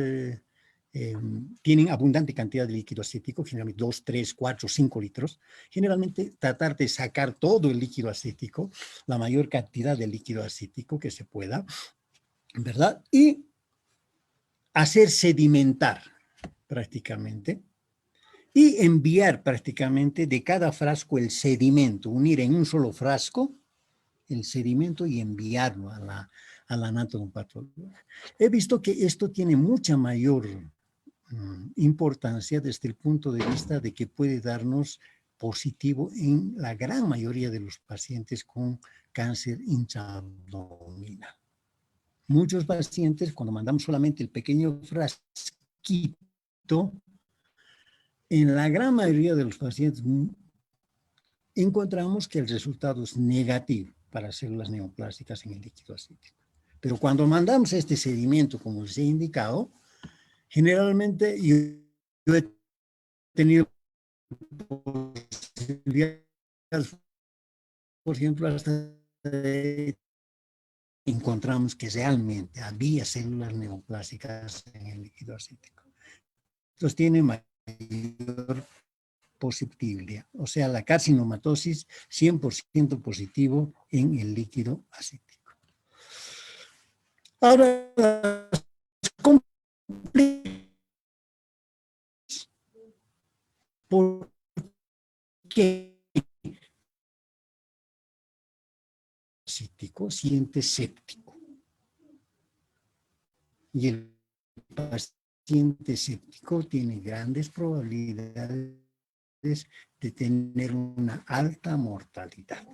tienen abundante cantidad de líquido acético, generalmente 2, 3, 4, 5 litros, generalmente tratar de sacar todo el líquido acético, la mayor cantidad de líquido acético que se pueda, ¿verdad? Y hacer sedimentar prácticamente y enviar prácticamente de cada frasco el sedimento, unir en un solo frasco el sedimento y enviarlo a la anatomopatóloga. He visto que esto tiene mucha mayor importancia desde el punto de vista de que puede darnos positivo en la gran mayoría de los pacientes con cáncer intraabdominal. Muchos pacientes, cuando mandamos solamente el pequeño frasquito, en la gran mayoría de los pacientes encontramos que el resultado es negativo para células neoplásticas en el líquido acético. Pero cuando mandamos este sedimento, como les he indicado, generalmente yo he tenido posibilidades, por ejemplo, hasta encontramos que realmente había células neoplásticas en el líquido acético. Entonces tiene mayor posibilidad, o sea, la carcinomatosis 100% positivo en el líquido acético. Ahora, ¿por qué acético? paciente séptico. Y el paciente séptico tiene grandes probabilidades de tener una alta mortalidad.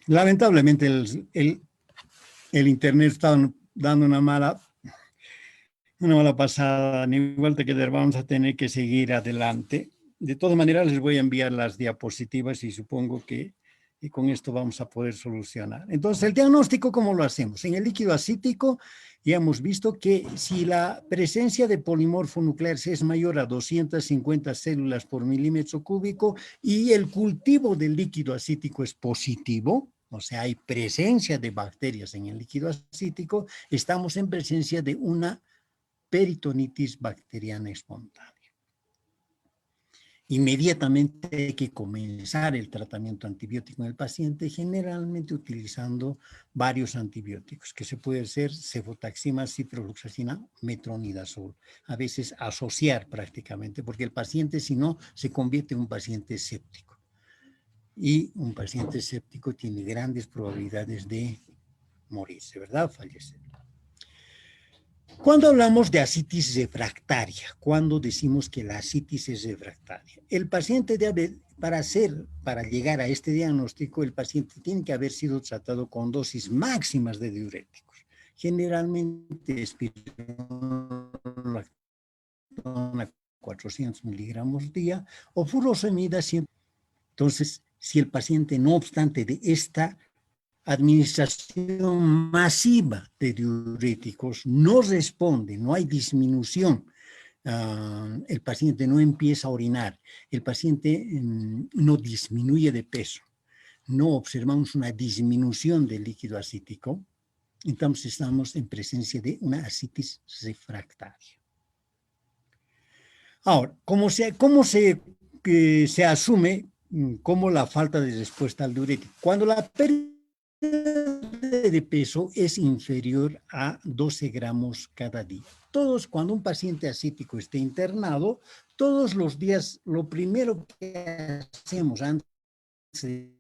Lamentablemente el Internet está dando una mala pasada, igual que vamos a tener que seguir adelante. De todas maneras, les voy a enviar las diapositivas y supongo que con esto vamos a poder solucionar. Entonces, el diagnóstico, ¿cómo lo hacemos? En el líquido acítico ya hemos visto que si la presencia de polimorfo nuclear es mayor a 250 células por milímetro cúbico y el cultivo del líquido acítico es positivo, o sea, hay presencia de bacterias en el líquido acítico, estamos en presencia de una peritonitis bacteriana espontánea. Inmediatamente hay que comenzar el tratamiento antibiótico en el paciente, generalmente utilizando varios antibióticos, que se puede ser cefotaxima, ciprofloxacina, metronidazol. A veces asociar prácticamente, porque el paciente, si no, se convierte en un paciente séptico. Y un paciente séptico tiene grandes probabilidades de morirse, ¿verdad? Fallecer. Cuando hablamos de ascitis refractaria, cuando decimos que la ascitis es refractaria, el paciente debe, para llegar a este diagnóstico, el paciente tiene que haber sido tratado con dosis máximas de diuréticos, generalmente espironolactona 400 miligramos día o furosemida 100. Entonces, si el paciente, no obstante de esta administración masiva de diuréticos no responde, no hay disminución, el paciente no empieza a orinar, el paciente no disminuye de peso, no observamos una disminución del líquido acítico, entonces estamos en presencia de una ascitis refractaria. Ahora, ¿cómo se asume como la falta de respuesta al diurético? Cuando la pérdida de peso es inferior a 12 gramos cada día. Cuando un paciente ascítico esté internado, todos los días, lo primero que hacemos antes de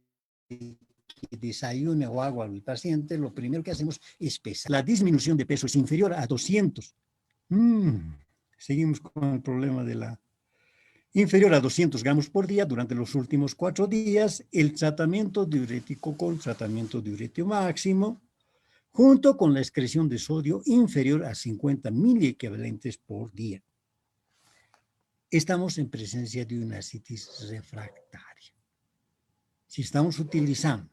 que desayune o agua al paciente, lo primero que hacemos es pesar. La disminución de peso es inferior a 200. Seguimos con el problema de la inferior a 200 gramos por día durante los últimos 4 días, el tratamiento diurético con tratamiento diurético máximo, junto con la excreción de sodio inferior a 50 miliequivalentes por día. Estamos en presencia de una ascitis refractaria. Si estamos utilizando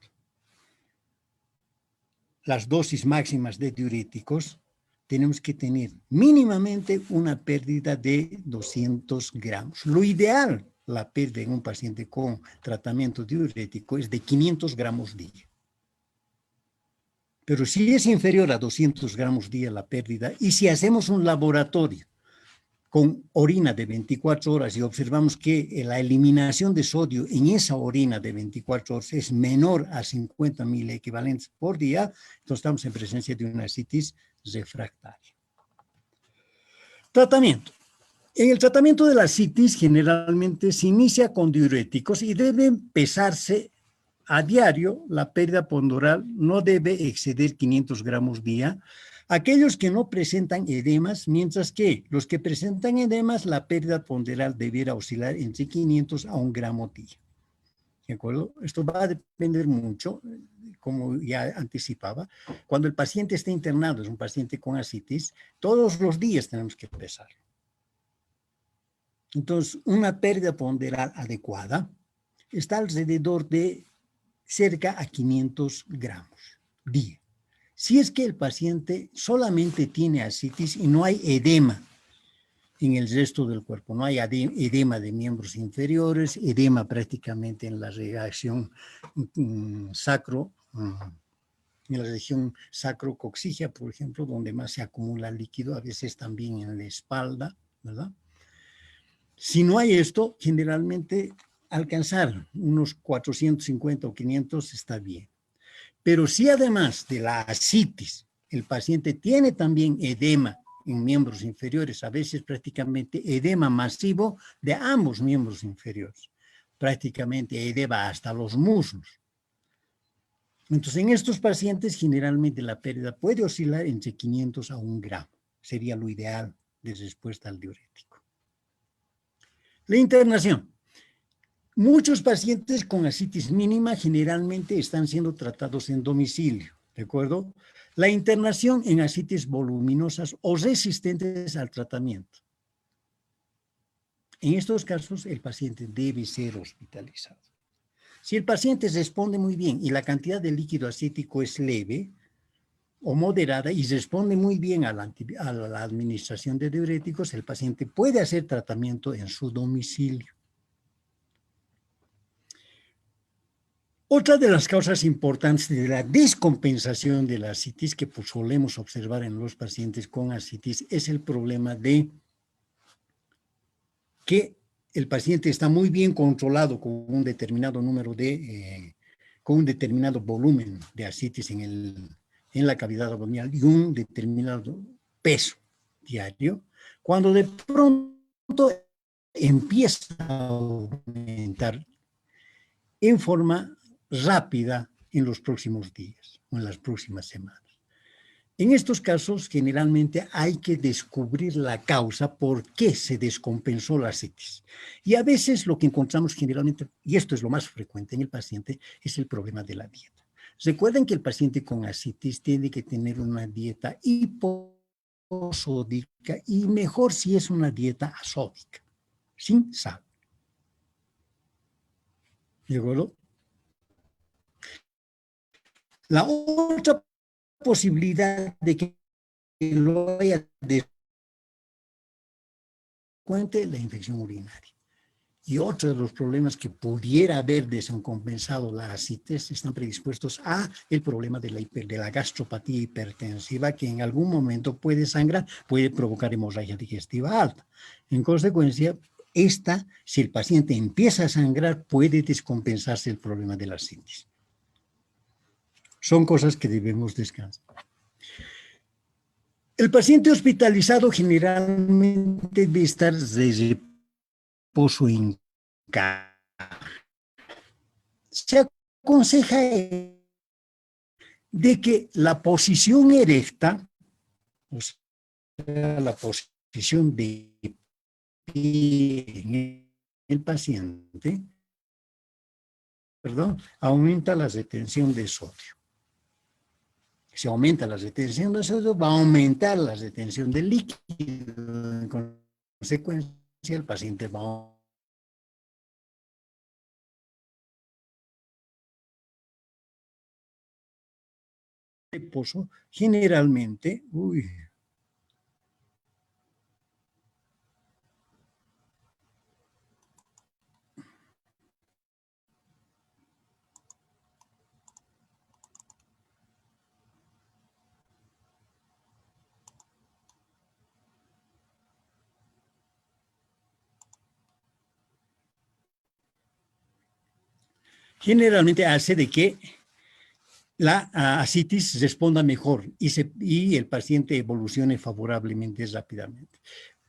las dosis máximas de diuréticos, tenemos que tener mínimamente una pérdida de 200 gramos. Lo ideal, la pérdida en un paciente con tratamiento diurético es de 500 gramos día. Pero si es inferior a 200 gramos día la pérdida, y si hacemos un laboratorio con orina de 24 horas y observamos que la eliminación de sodio en esa orina de 24 horas es menor a 50 miliequivalentes por día, entonces estamos en presencia de una ascitis refractaria. Tratamiento. En el tratamiento de la ascitis generalmente se inicia con diuréticos y deben pesarse a diario. La pérdida ponderal no debe exceder 500 gramos día. Aquellos que no presentan edemas, mientras que los que presentan edemas, la pérdida ponderal debiera oscilar entre 500 a 1 gramo día. ¿De acuerdo? Esto va a depender mucho, como ya anticipaba. Cuando el paciente esté internado, es un paciente con ascitis, todos los días tenemos que pesar. Entonces, una pérdida ponderal adecuada está alrededor de cerca a 500 gramos día. Si es que el paciente solamente tiene ascitis y no hay edema en el resto del cuerpo, no hay edema de miembros inferiores, edema prácticamente en la reacción sacro, en la región sacrocoxígea, por ejemplo, donde más se acumula líquido, a veces también en la espalda, ¿verdad? Si no hay esto, generalmente alcanzar unos 450 o 500 está bien. Pero si además de la ascitis, el paciente tiene también edema en miembros inferiores, a veces prácticamente edema masivo de ambos miembros inferiores, prácticamente edema hasta los muslos. Entonces, en estos pacientes, generalmente la pérdida puede oscilar entre 500 a 1 gramo. Sería lo ideal de respuesta al diurético. La internación. Muchos pacientes con ascitis mínima generalmente están siendo tratados en domicilio, ¿de acuerdo? La internación en ascitis voluminosas o resistentes al tratamiento. En estos casos, el paciente debe ser hospitalizado. Si el paciente responde muy bien y la cantidad de líquido ascítico es leve o moderada y responde muy bien a la administración de diuréticos, el paciente puede hacer tratamiento en su domicilio. Otra de las causas importantes de la descompensación de la ascitis que pues, solemos observar en los pacientes con ascitis es el problema de que el paciente está muy bien controlado con un determinado número con un determinado volumen de ascitis en la cavidad abdominal y un determinado peso diario, cuando de pronto empieza a aumentar en forma rápida en los próximos días o en las próximas semanas. En estos casos, generalmente hay que descubrir la causa por qué se descompensó la ascitis. Y a veces lo que encontramos generalmente, y esto es lo más frecuente en el paciente, es el problema de la dieta. Recuerden que el paciente con ascitis tiene que tener una dieta hiposódica y mejor si es una dieta asódica, sin sal. ¿De acuerdo? La otra posibilidad de que lo haya descuente la infección urinaria. Y otro de los problemas que pudiera haber descompensado la ascitis están predispuestos a el problema de la gastropatía hipertensiva que en algún momento puede sangrar, puede provocar hemorragia digestiva alta. En consecuencia, si el paciente empieza a sangrar, puede descompensarse el problema de la ascitis. Son cosas que debemos descansar. El paciente hospitalizado generalmente debe estar de reposo en casa. Se aconseja de que la posición erecta, o sea, la posición de pie en el paciente, aumenta la retención de sodio. Si aumenta la retención de sodio, va a aumentar la retención de líquido. En consecuencia, el paciente va a reposo, generalmente, generalmente hace de que la ascitis responda mejor y el paciente evolucione favorablemente rápidamente.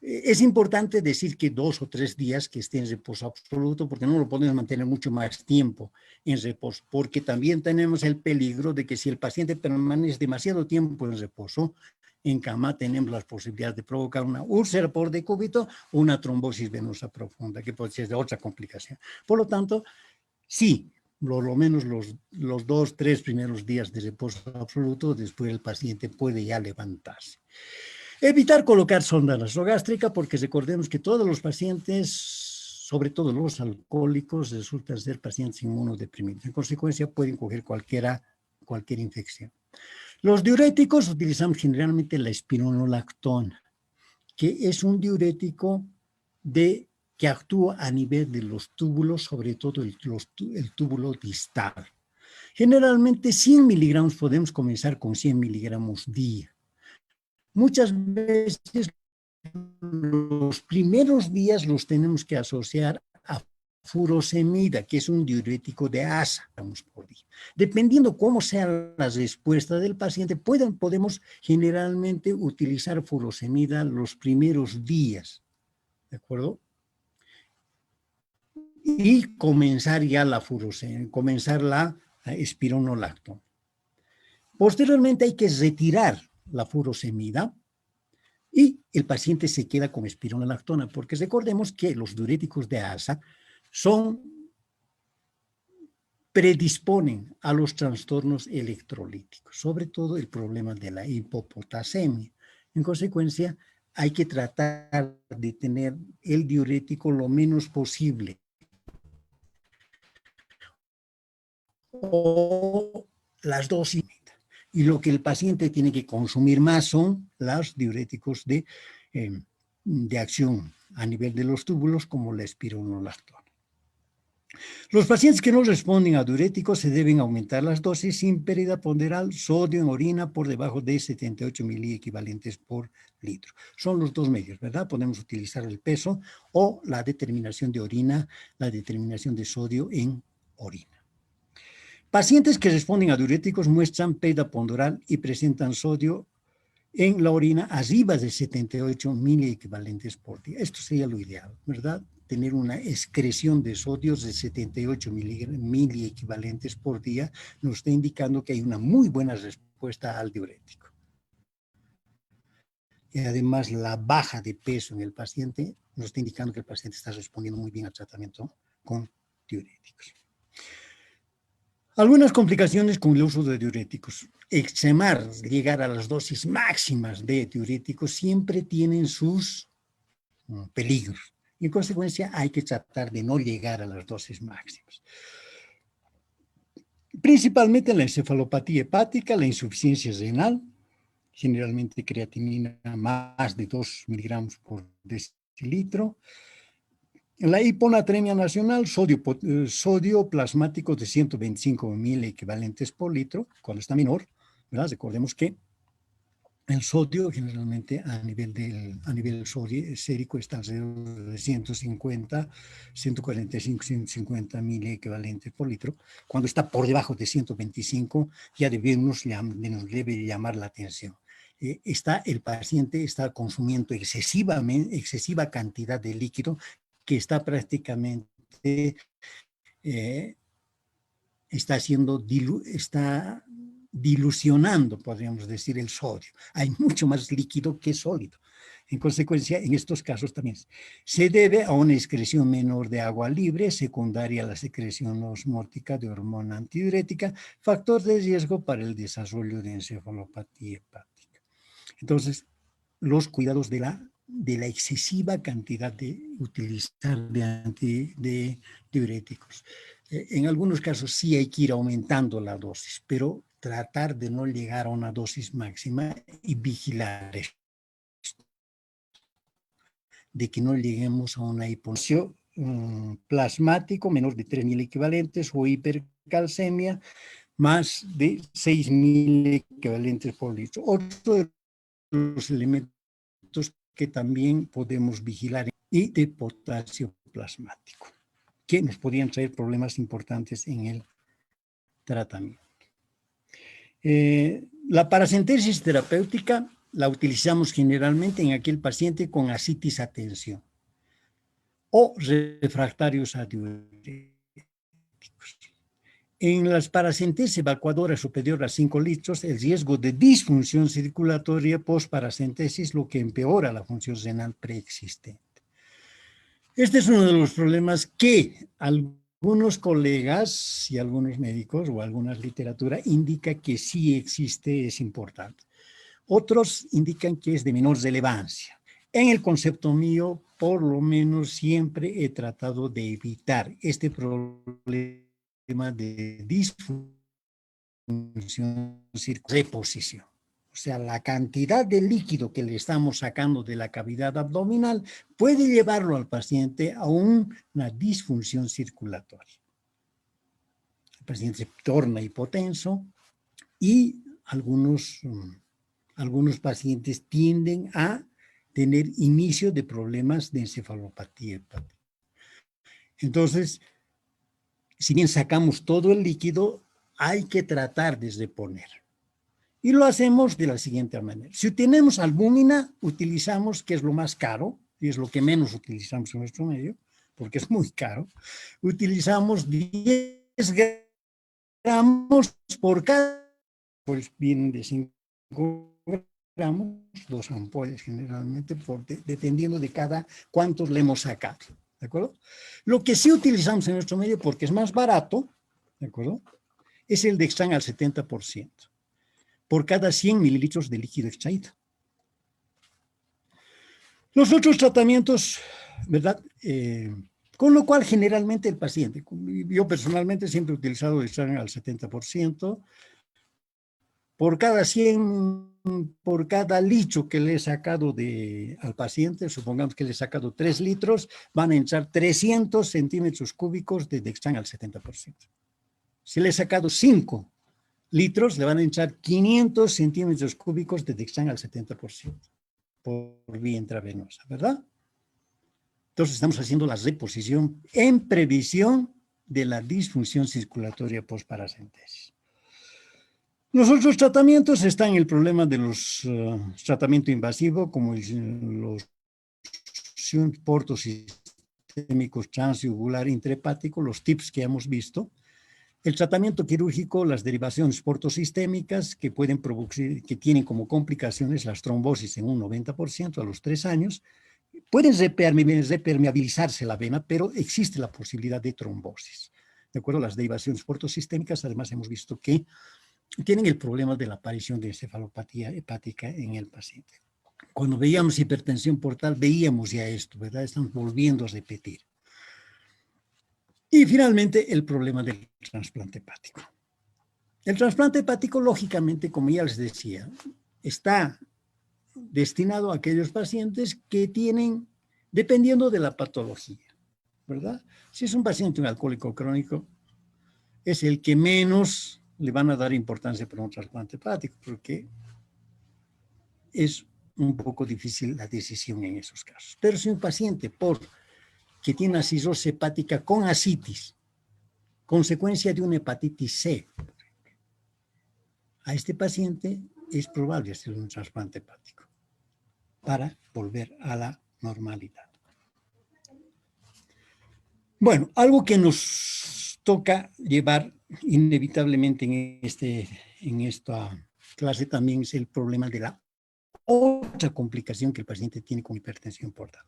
Es importante decir que 2 o 3 días que esté en reposo absoluto, porque no lo podemos mantener mucho más tiempo en reposo, porque también tenemos el peligro de que si el paciente permanece demasiado tiempo en reposo, en cama tenemos las posibilidades de provocar una úlcera por decúbito o una trombosis venosa profunda, que puede ser otra complicación. Por lo tanto, sí, por lo menos los 2, 3 primeros días de reposo absoluto, después el paciente puede ya levantarse. Evitar colocar sonda nasogástrica, porque recordemos que todos los pacientes, sobre todo los alcohólicos, resultan ser pacientes inmunodeprimidos. En consecuencia, pueden coger cualquier infección. Los diuréticos utilizamos generalmente la espironolactona, que es un diurético que actúa a nivel de los túbulos, sobre todo el túbulo distal. Generalmente 100 miligramos, podemos comenzar con 100 miligramos día. Muchas veces los primeros días los tenemos que asociar a furosemida, que es un diurético de asa, por día. Dependiendo cómo sea la respuesta del paciente, podemos generalmente utilizar furosemida los primeros días, ¿de acuerdo? Y comenzar ya comenzar la espironolactona. Posteriormente hay que retirar la furosemida y el paciente se queda con espironolactona, porque recordemos que los diuréticos de asa predisponen a los trastornos electrolíticos, sobre todo el problema de la hipopotasemia. En consecuencia, hay que tratar de tener el diurético lo menos posible, o las dosis. Y lo que el paciente tiene que consumir más son los diuréticos de acción a nivel de los túbulos, como la espironolactona. Los pacientes que no responden a diuréticos se deben aumentar las dosis sin pérdida ponderal, sodio en orina por debajo de 78 miliequivalentes por litro. Son los dos medios, ¿verdad? Podemos utilizar el peso o la determinación de orina, la determinación de sodio en orina. Pacientes que responden a diuréticos muestran pérdida ponderal y presentan sodio en la orina arriba de 78 miliequivalentes por día. Esto sería lo ideal, ¿verdad? Tener una excreción de sodios de 78 miliequivalentes por día nos está indicando que hay una muy buena respuesta al diurético. Y además, la baja de peso en el paciente nos está indicando que el paciente está respondiendo muy bien al tratamiento con diuréticos. Algunas complicaciones con el uso de diuréticos. Extremar, llegar a las dosis máximas de diuréticos siempre tienen sus peligros. Y en consecuencia hay que tratar de no llegar a las dosis máximas. Principalmente la encefalopatía hepática, la insuficiencia renal, generalmente creatinina más de 2 miligramos por decilitro. La hiponatremia nacional, sodio plasmático de 125 miliequivalentes por litro, cuando está menor, ¿verdad? Recordemos que el sodio generalmente a nivel sérico está alrededor de 150, 145, 150 miliequivalentes por litro. Cuando está por debajo de 125, ya nos debe llamar la atención. El paciente está consumiendo excesiva cantidad de líquido que está prácticamente, está dilucionando, podríamos decir, el sodio. Hay mucho más líquido que sólido. En consecuencia, en estos casos también se debe a una excreción menor de agua libre, secundaria a la secreción osmótica de hormona antidiurética, factor de riesgo para el desarrollo de encefalopatía hepática. Entonces, los cuidados de la excesiva cantidad de utilizar de diuréticos. En algunos casos sí hay que ir aumentando la dosis, pero tratar de no llegar a una dosis máxima y vigilar esto, de que no lleguemos a una hipotensión plasmático menor de 3.000 equivalentes o hipercalcemia más de 6.000 equivalentes por litro. Otro de los elementos que también podemos vigilar y de potasio plasmático, que nos podrían traer problemas importantes en el tratamiento. La paracentesis terapéutica la utilizamos generalmente en aquel paciente con ascitis a tensión o refractarios a diuréticos. En las paracentesis evacuadoras superior a 5 litros, el riesgo de disfunción circulatoria post-paracentesis, lo que empeora la función renal preexistente. Este es uno de los problemas que algunos colegas y algunos médicos o algunas literatura indica que sí existe, es importante. Otros indican que es de menor relevancia. En el concepto mío, por lo menos siempre he tratado de evitar este problema de disfunción reposición. O sea, la cantidad de líquido que le estamos sacando de la cavidad abdominal puede llevarlo al paciente a una disfunción circulatoria. El paciente se torna hipotenso y algunos pacientes tienden a tener inicio de problemas de encefalopatía hepática. Entonces, si bien sacamos todo el líquido, hay que tratar de reponer. Y lo hacemos de la siguiente manera. Si tenemos albúmina, utilizamos, que es lo más caro, y es lo que menos utilizamos en nuestro medio, porque es muy caro, utilizamos 10 gramos por cada, pues vienen de 5 gramos, 2 ampollas generalmente, dependiendo de cada cuántos le hemos sacado, ¿de acuerdo? Lo que sí utilizamos en nuestro medio, porque es más barato, ¿de acuerdo?, es el Dextran al 70%, por cada 100 mililitros de líquido extraído. Los otros tratamientos, ¿verdad?, con lo cual generalmente el paciente, yo personalmente siempre he utilizado Dextran al 70%, por cada 100, por cada litro que le he sacado al paciente, supongamos que le he sacado 3 litros, van a entrar 300 centímetros cúbicos de Dextran al 70%. Si le he sacado 5 litros, le van a entrar 500 centímetros cúbicos de Dextran al 70%, por vía intravenosa, ¿verdad? Entonces estamos haciendo la reposición en previsión de la disfunción circulatoria postparacentesis. Los otros tratamientos están en el problema de los tratamiento invasivo, como los shunts portosistémicos transyugular intrahepático, los TIPS que hemos visto. El tratamiento quirúrgico, las derivaciones portosistémicas que pueden producir, que tienen como complicaciones las trombosis en un 90% a los 3 años. Pueden repermeabilizarse la vena, pero existe la posibilidad de trombosis. ¿De acuerdo? Las derivaciones portosistémicas, además hemos visto que tienen el problema de la aparición de encefalopatía hepática en el paciente. Cuando veíamos hipertensión portal, veíamos ya esto, ¿verdad? Estamos volviendo a repetir. Y finalmente, el problema del trasplante hepático. El trasplante hepático, lógicamente, como ya les decía, está destinado a aquellos pacientes que tienen, dependiendo de la patología, ¿verdad? Si es un paciente, un alcohólico crónico, es el que menos le van a dar importancia para un trasplante hepático, porque es un poco difícil la decisión en esos casos. Pero si un paciente que tiene una cirrosis hepática con ascitis, consecuencia de una hepatitis C, a este paciente es probable hacer un trasplante hepático para volver a la normalidad. Bueno, algo que nos toca llevar inevitablemente en esta clase también es el problema de la otra complicación que el paciente tiene con hipertensión portal,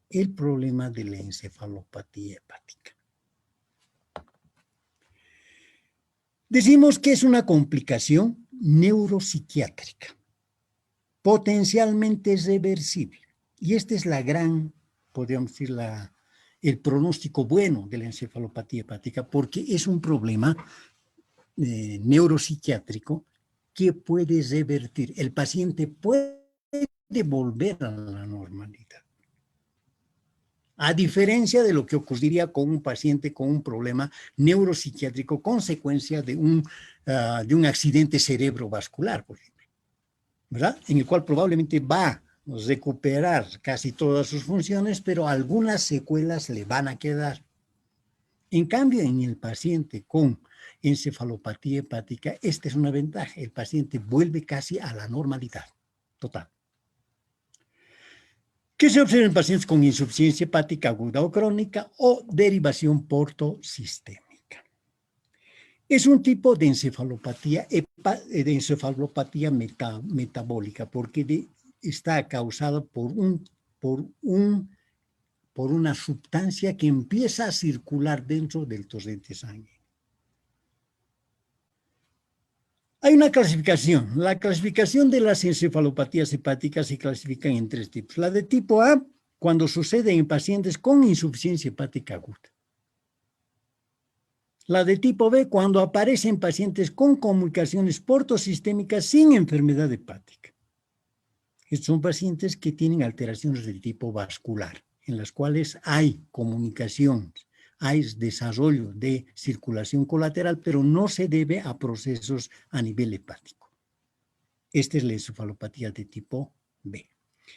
el problema de la encefalopatía hepática. Decimos que es una complicación neuropsiquiátrica, potencialmente reversible. Y esta es la gran, podríamos decir, el pronóstico bueno de la encefalopatía hepática, porque es un problema neuropsiquiátrico que puede revertir. El paciente puede volver a la normalidad. A diferencia de lo que ocurriría con un paciente con un problema neuropsiquiátrico consecuencia de un accidente cerebrovascular, por ejemplo, ¿verdad? En el cual probablemente va a recuperar casi todas sus funciones, pero algunas secuelas le van a quedar. En cambio, en el paciente con encefalopatía hepática, esta es una ventaja. El paciente vuelve casi a la normalidad total. ¿Qué se observa en pacientes con insuficiencia hepática aguda o crónica o derivación portosistémica? Es un tipo de encefalopatía, metabólica, porque está causada por una sustancia que empieza a circular dentro del torrente sanguíneo. Hay una clasificación. La clasificación de las encefalopatías hepáticas se clasifican en 3 tipos. La de tipo A, cuando sucede en pacientes con insuficiencia hepática aguda. La de tipo B, cuando aparece en pacientes con comunicaciones portosistémicas sin enfermedad hepática. Estos son pacientes que tienen alteraciones del tipo vascular, en las cuales hay comunicación, hay desarrollo de circulación colateral, pero no se debe a procesos a nivel hepático. Esta es la encefalopatía de tipo B.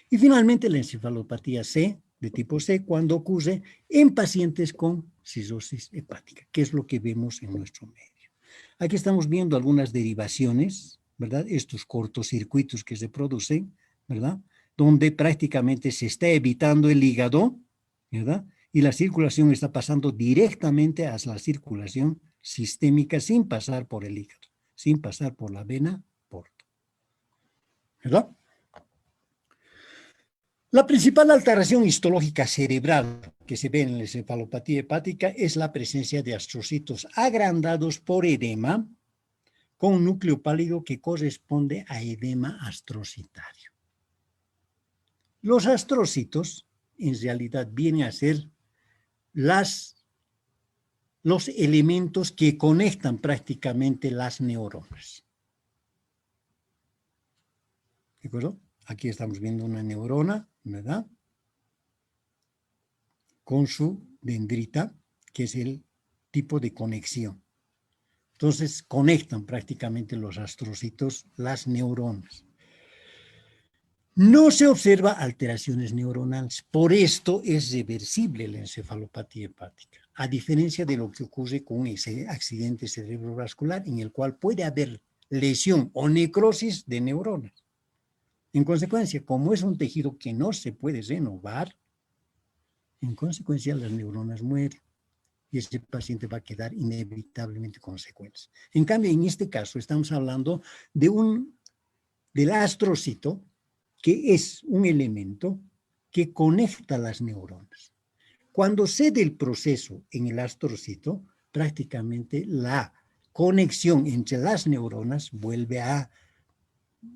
Y finalmente la encefalopatía C, de tipo C, cuando ocurre en pacientes con cirrosis hepática, que es lo que vemos en nuestro medio. Aquí estamos viendo algunas derivaciones, ¿verdad? Estos cortocircuitos que se producen, ¿verdad? Donde prácticamente se está evitando el hígado, ¿verdad? Y la circulación está pasando directamente a la circulación sistémica sin pasar por el hígado, sin pasar por la vena porta, ¿verdad? La principal alteración histológica cerebral que se ve en la encefalopatía hepática es la presencia de astrocitos agrandados por edema con un núcleo pálido que corresponde a edema astrocitario. Los astrocitos en realidad vienen a ser los elementos que conectan prácticamente las neuronas. ¿De acuerdo? Aquí estamos viendo una neurona, ¿verdad? Con su dendrita, que es el tipo de conexión. Entonces, conectan prácticamente los astrocitos las neuronas. No se observa alteraciones neuronales. Por esto es reversible la encefalopatía hepática, a diferencia de lo que ocurre con ese accidente cerebrovascular en el cual puede haber lesión o necrosis de neuronas. En consecuencia, como es un tejido que no se puede renovar, en consecuencia las neuronas mueren y ese paciente va a quedar inevitablemente con secuelas. En cambio, en este caso estamos hablando del astrocito, que es un elemento que conecta las neuronas. Cuando cede el proceso en el astrocito, prácticamente la conexión entre las neuronas vuelve a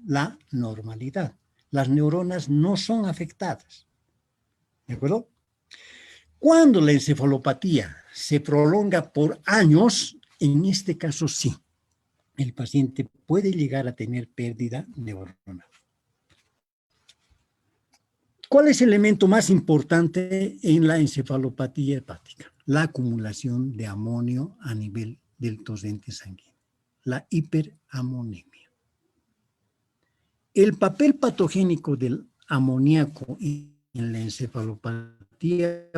la normalidad. Las neuronas no son afectadas. ¿De acuerdo? Cuando la encefalopatía se prolonga por años, en este caso sí, el paciente puede llegar a tener pérdida neuronal. ¿Cuál es el elemento más importante en la encefalopatía hepática? La acumulación de amonio a nivel del torrente sanguíneo, la hiperamonemia. El papel patogénico del amoníaco en la encefalopatía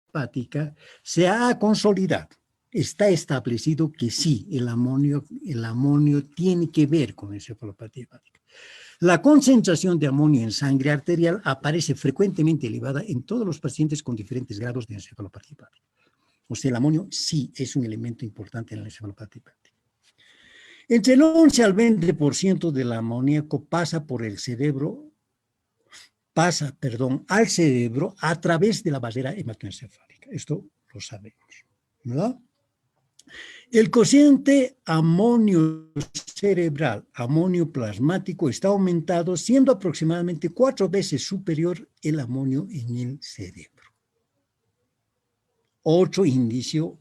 hepática se ha consolidado. Está establecido que sí, el amonio tiene que ver con la encefalopatía hepática. La concentración de amonio en sangre arterial aparece frecuentemente elevada en todos los pacientes con diferentes grados de encefalopatía hepática. O sea, el amonio sí es un elemento importante en la encefalopatía hepática. Entre el 11 al 20% del amoníaco pasa al cerebro a través de la barrera hematoencefálica. Esto lo sabemos, ¿verdad? El cociente amonio cerebral, amonio plasmático, está aumentado, siendo aproximadamente 4 veces superior el amonio en el cerebro. Otro indicio,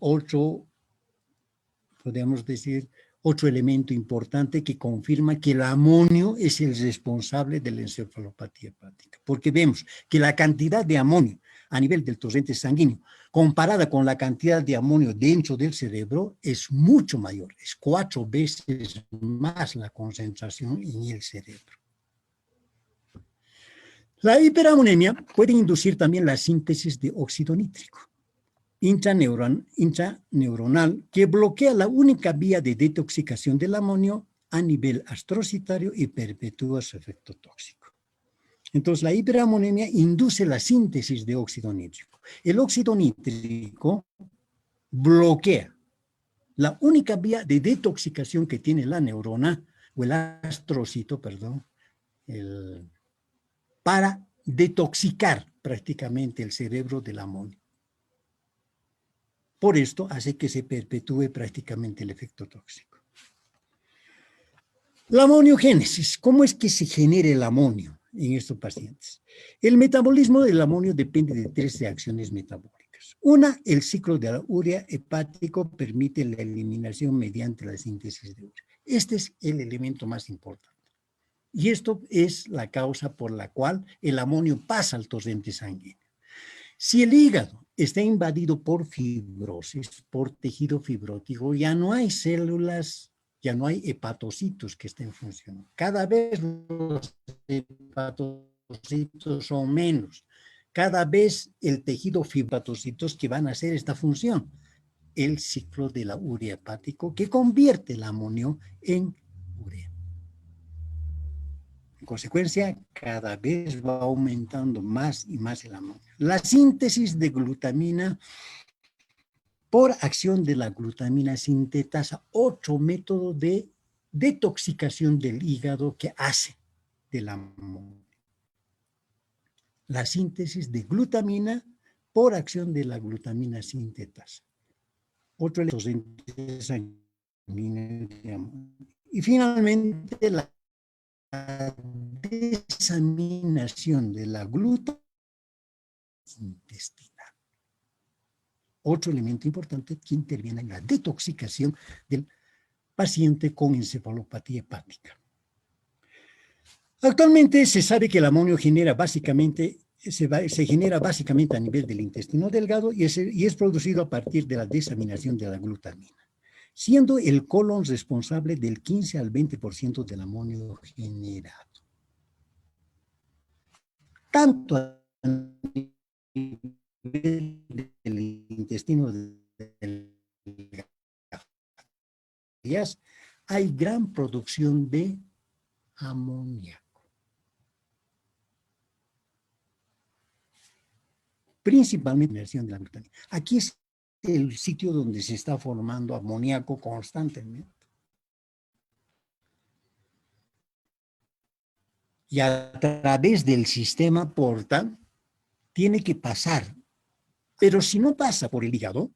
podemos decir, otro elemento importante que confirma que el amonio es el responsable de la encefalopatía hepática, porque vemos que la cantidad de amonio a nivel del torrente sanguíneo, comparada con la cantidad de amonio dentro del cerebro, es mucho mayor, es 4 veces más la concentración en el cerebro. La hiperamonemia puede inducir también la síntesis de óxido nítrico intraneuronal que bloquea la única vía de detoxicación del amonio a nivel astrocitario y perpetúa su efecto tóxico. Entonces, la hiperamonemia induce la síntesis de óxido nítrico. El óxido nítrico bloquea la única vía de detoxicación que tiene la neurona, o el astrocito, perdón, para detoxicar prácticamente el cerebro del amonio. Por esto hace que se perpetúe prácticamente el efecto tóxico. La amoniogénesis, ¿cómo es que se genera el amonio en estos pacientes? El metabolismo del amonio depende de tres reacciones metabólicas. Una, el ciclo de la urea hepático permite la eliminación mediante la síntesis de urea. Este es el elemento más importante. Y esto es la causa por la cual el amonio pasa al torrente sanguíneo. Si el hígado está invadido por fibrosis, por tejido fibrótico, ya no hay células, ya no hay hepatocitos que estén funcionando. Cada vez los hepatocitos son menos. Cada vez el tejido fibratocitos que van a hacer esta función. El ciclo de la urea hepático que convierte el amonio en urea. En consecuencia, cada vez va aumentando más y más el amonio. La síntesis de glutamina por acción de la glutamina sintetasa, otro método de detoxicación del hígado que hace del amonio. La síntesis de glutamina por acción de la glutamina sintetasa. Otro elemento sanguíneo de amonio. Y finalmente, la desaminación de la glutamina intestinal. Otro elemento importante que interviene en la detoxicación del paciente con encefalopatía hepática. Actualmente se sabe que el amonio se genera básicamente a nivel del intestino delgado y es producido a partir de la desaminación de la glutamina, siendo el colon responsable del 15 al 20% del amonio generado. Tanto a nivel del intestino delgado hay gran producción de amoníaco. Principalmente la de la glutamina. Aquí es el sitio donde se está formando amoníaco constantemente. Y a través del sistema portal tiene que pasar. Pero si no pasa por el hígado,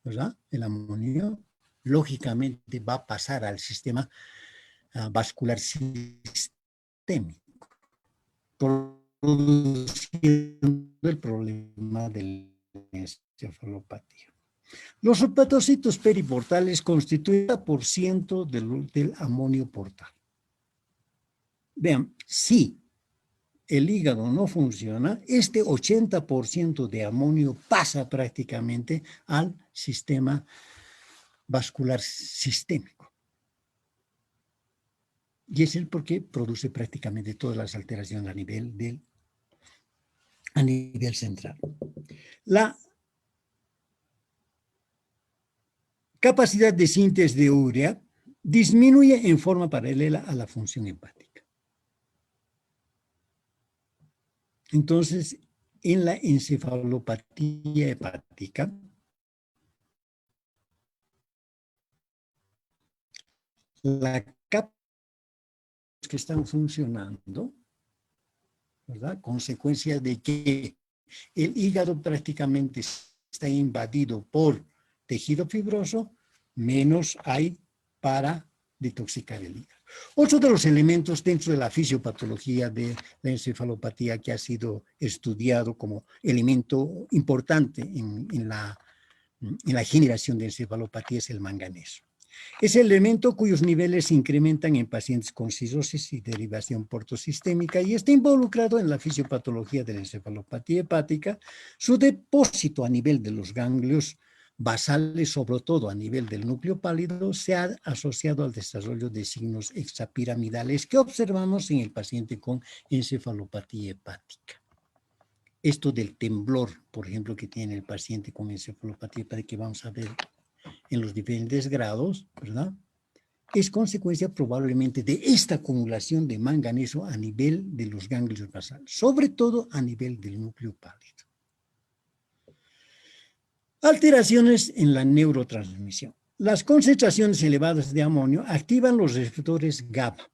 ¿verdad? El amonio, lógicamente va a pasar al sistema vascular sistémico, produciendo el problema de la encefalopatía. Los hepatocitos periportales constituyen el 80% del amonio portal. Vean, si el hígado no funciona, este 80% de amonio pasa prácticamente al sistema vascular sistémico. Y es el por qué produce prácticamente todas las alteraciones a nivel central. La capacidad de síntesis de urea disminuye en forma paralela a la función hepática. Entonces, en la encefalopatía hepática, la capa que están funcionando, ¿verdad? Consecuencia de que el hígado prácticamente está invadido por tejido fibroso, menos hay para detoxicar el hígado. Otro de los elementos dentro de la fisiopatología de la encefalopatía que ha sido estudiado como elemento importante en la generación de encefalopatía es el manganeso. Es el elemento cuyos niveles se incrementan en pacientes con cirrosis y derivación portosistémica y está involucrado en la fisiopatología de la encefalopatía hepática. Su depósito a nivel de los ganglios basales, sobre todo a nivel del núcleo pálido, se ha asociado al desarrollo de signos extrapiramidales que observamos en el paciente con encefalopatía hepática. Esto del temblor, por ejemplo, que tiene el paciente con encefalopatía hepática, que vamos a ver en los diferentes grados, ¿verdad? Es consecuencia probablemente de esta acumulación de manganeso a nivel de los ganglios basales, sobre todo a nivel del núcleo pálido. Alteraciones en la neurotransmisión. Las concentraciones elevadas de amonio activan los receptores GABA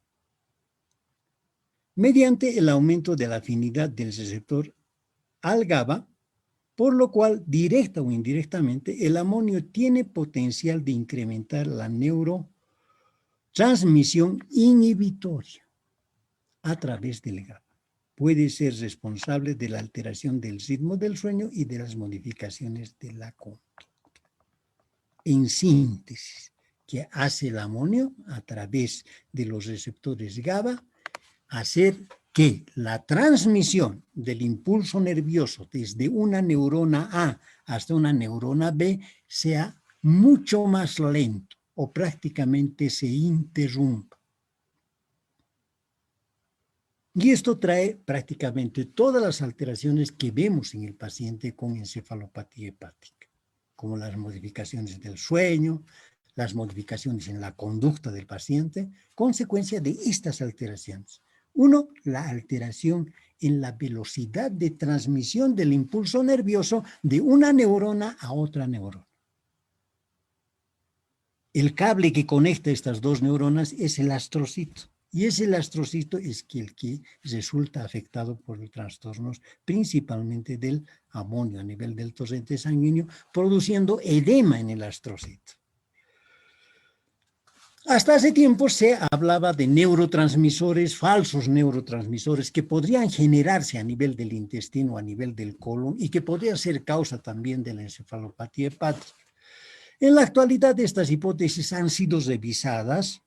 mediante el aumento de la afinidad del receptor al GABA, por lo cual, directa o indirectamente, el amonio tiene potencial de incrementar la transmisión inhibitoria a través del GABA. Puede ser responsable de la alteración del ritmo del sueño y de las modificaciones de la conducta. En síntesis, que hace el amonio a través de los receptores GABA, hacer que la transmisión del impulso nervioso desde una neurona A hasta una neurona B sea mucho más lento o prácticamente se interrumpa. Y esto trae prácticamente todas las alteraciones que vemos en el paciente con encefalopatía hepática, como las modificaciones del sueño, las modificaciones en la conducta del paciente, consecuencia de estas alteraciones. Uno, la alteración en la velocidad de transmisión del impulso nervioso de una neurona a otra neurona. El cable que conecta estas dos neuronas es el astrocito. Y ese astrocito es el que resulta afectado por los trastornos, principalmente del amonio a nivel del torrente sanguíneo, produciendo edema en el astrocito. Hasta hace tiempo se hablaba de neurotransmisores, falsos neurotransmisores, que podrían generarse a nivel del intestino, a nivel del colon, y que podrían ser causa también de la encefalopatía hepática. En la actualidad, estas hipótesis han sido revisadas,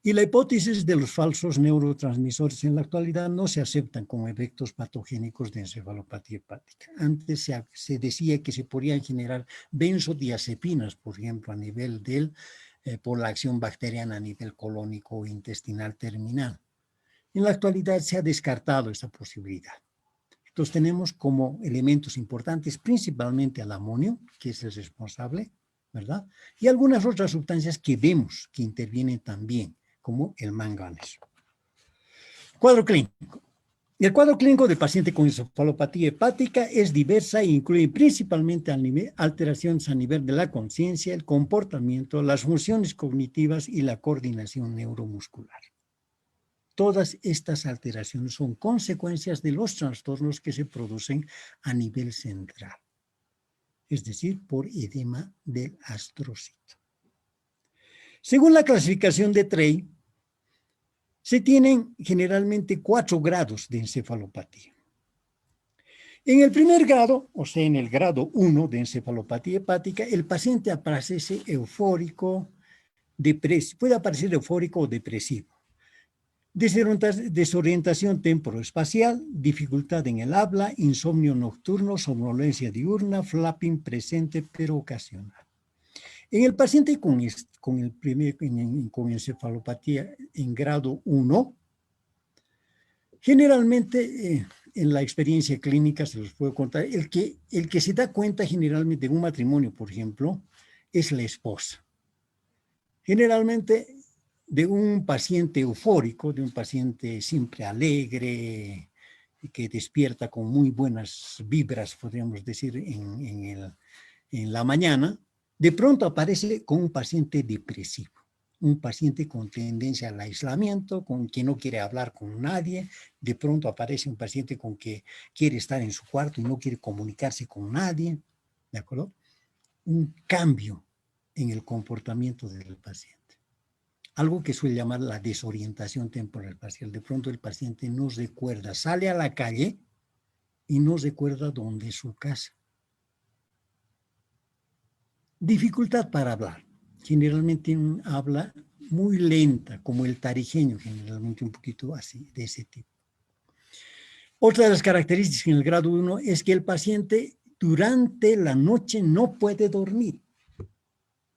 y la hipótesis de los falsos neurotransmisores en la actualidad no se aceptan como efectos patogénicos de encefalopatía hepática. Antes se decía que se podrían generar benzodiazepinas, por ejemplo, a nivel por la acción bacteriana a nivel colónico o intestinal terminal. En la actualidad se ha descartado esa posibilidad. Entonces tenemos como elementos importantes principalmente al amonio, que es el responsable, ¿verdad? Y algunas otras sustancias que vemos que intervienen también, como el manganeso. Cuadro clínico. El cuadro clínico del paciente con encefalopatía hepática es diversa e incluye principalmente alteraciones a nivel de la conciencia, el comportamiento, las funciones cognitivas y la coordinación neuromuscular. Todas estas alteraciones son consecuencias de los trastornos que se producen a nivel central, es decir, por edema del astrocito. Según la clasificación de Trey, se tienen generalmente 4 grados de encefalopatía. En el primer grado, o sea, en el grado 1 de encefalopatía hepática, el paciente aparece eufórico, puede aparecer eufórico o depresivo. Desorientación temporoespacial, dificultad en el habla, insomnio nocturno, somnolencia diurna, flapping presente pero ocasional. En el paciente con encefalopatía en grado 1, generalmente en la experiencia clínica se los puedo contar, el que se da cuenta generalmente de un matrimonio, por ejemplo, es la esposa. Generalmente de un paciente eufórico, de un paciente siempre alegre, que despierta con muy buenas vibras, podríamos decir, en la mañana, de pronto aparece con un paciente depresivo, un paciente con tendencia al aislamiento, con que no quiere hablar con nadie, de pronto aparece un paciente con que quiere estar en su cuarto y no quiere comunicarse con nadie, ¿de acuerdo? Un cambio en el comportamiento del paciente. Algo que suele llamar la desorientación temporal-espacial. De pronto el paciente no recuerda, sale a la calle y no recuerda dónde es su casa. Dificultad para hablar. Generalmente habla muy lenta, como el tarijeño, generalmente un poquito así, de ese tipo. Otra de las características en el grado 1 es que el paciente durante la noche no puede dormir.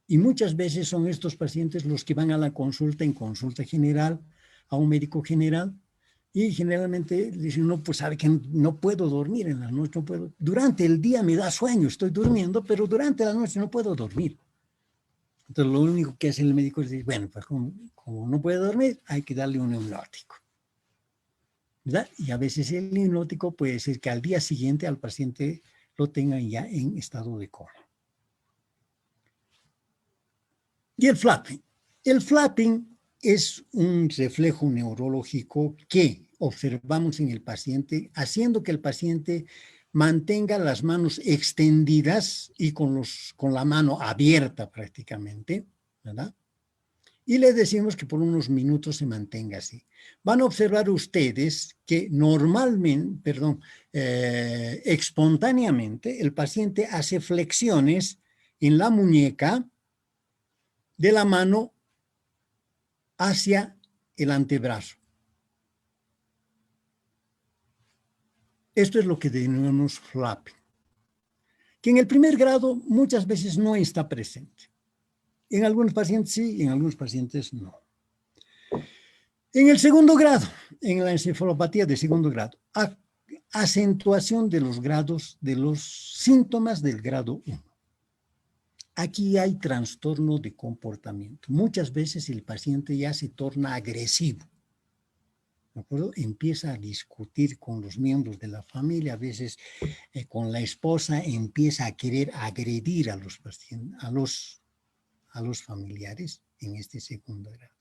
Y muchas veces son estos pacientes los que van a la consulta, en consulta general, a un médico general, y generalmente dicen, no, pues sabe que no puedo dormir en la noche, no puedo. Durante el día me da sueño, estoy durmiendo, pero durante la noche no puedo dormir. Entonces lo único que hace el médico es decir, bueno, pues como no puede dormir, hay que darle un hipnótico, ¿verdad? Y a veces el hipnótico puede ser que al día siguiente al paciente lo tengan ya en estado de coma. Y el flapping. El flapping es un reflejo neurológico que observamos en el paciente, haciendo que el paciente mantenga las manos extendidas y con la mano abierta prácticamente, ¿verdad? y le decimos que por unos minutos se mantenga así. Van a observar ustedes que normalmente, espontáneamente, el paciente hace flexiones en la muñeca de la mano hacia el antebrazo. Esto es lo que denominamos flapping, que en el primer grado muchas veces no está presente. En algunos pacientes sí, en algunos pacientes no. En el segundo grado, en la encefalopatía de segundo grado, acentuación de los grados de los síntomas del grado 1. Aquí hay trastorno de comportamiento. Muchas veces el paciente ya se torna agresivo. ¿De acuerdo? Empieza a discutir con los miembros de la familia, a veces con la esposa, empieza a querer agredir a los pacientes, a los familiares en este segundo grado.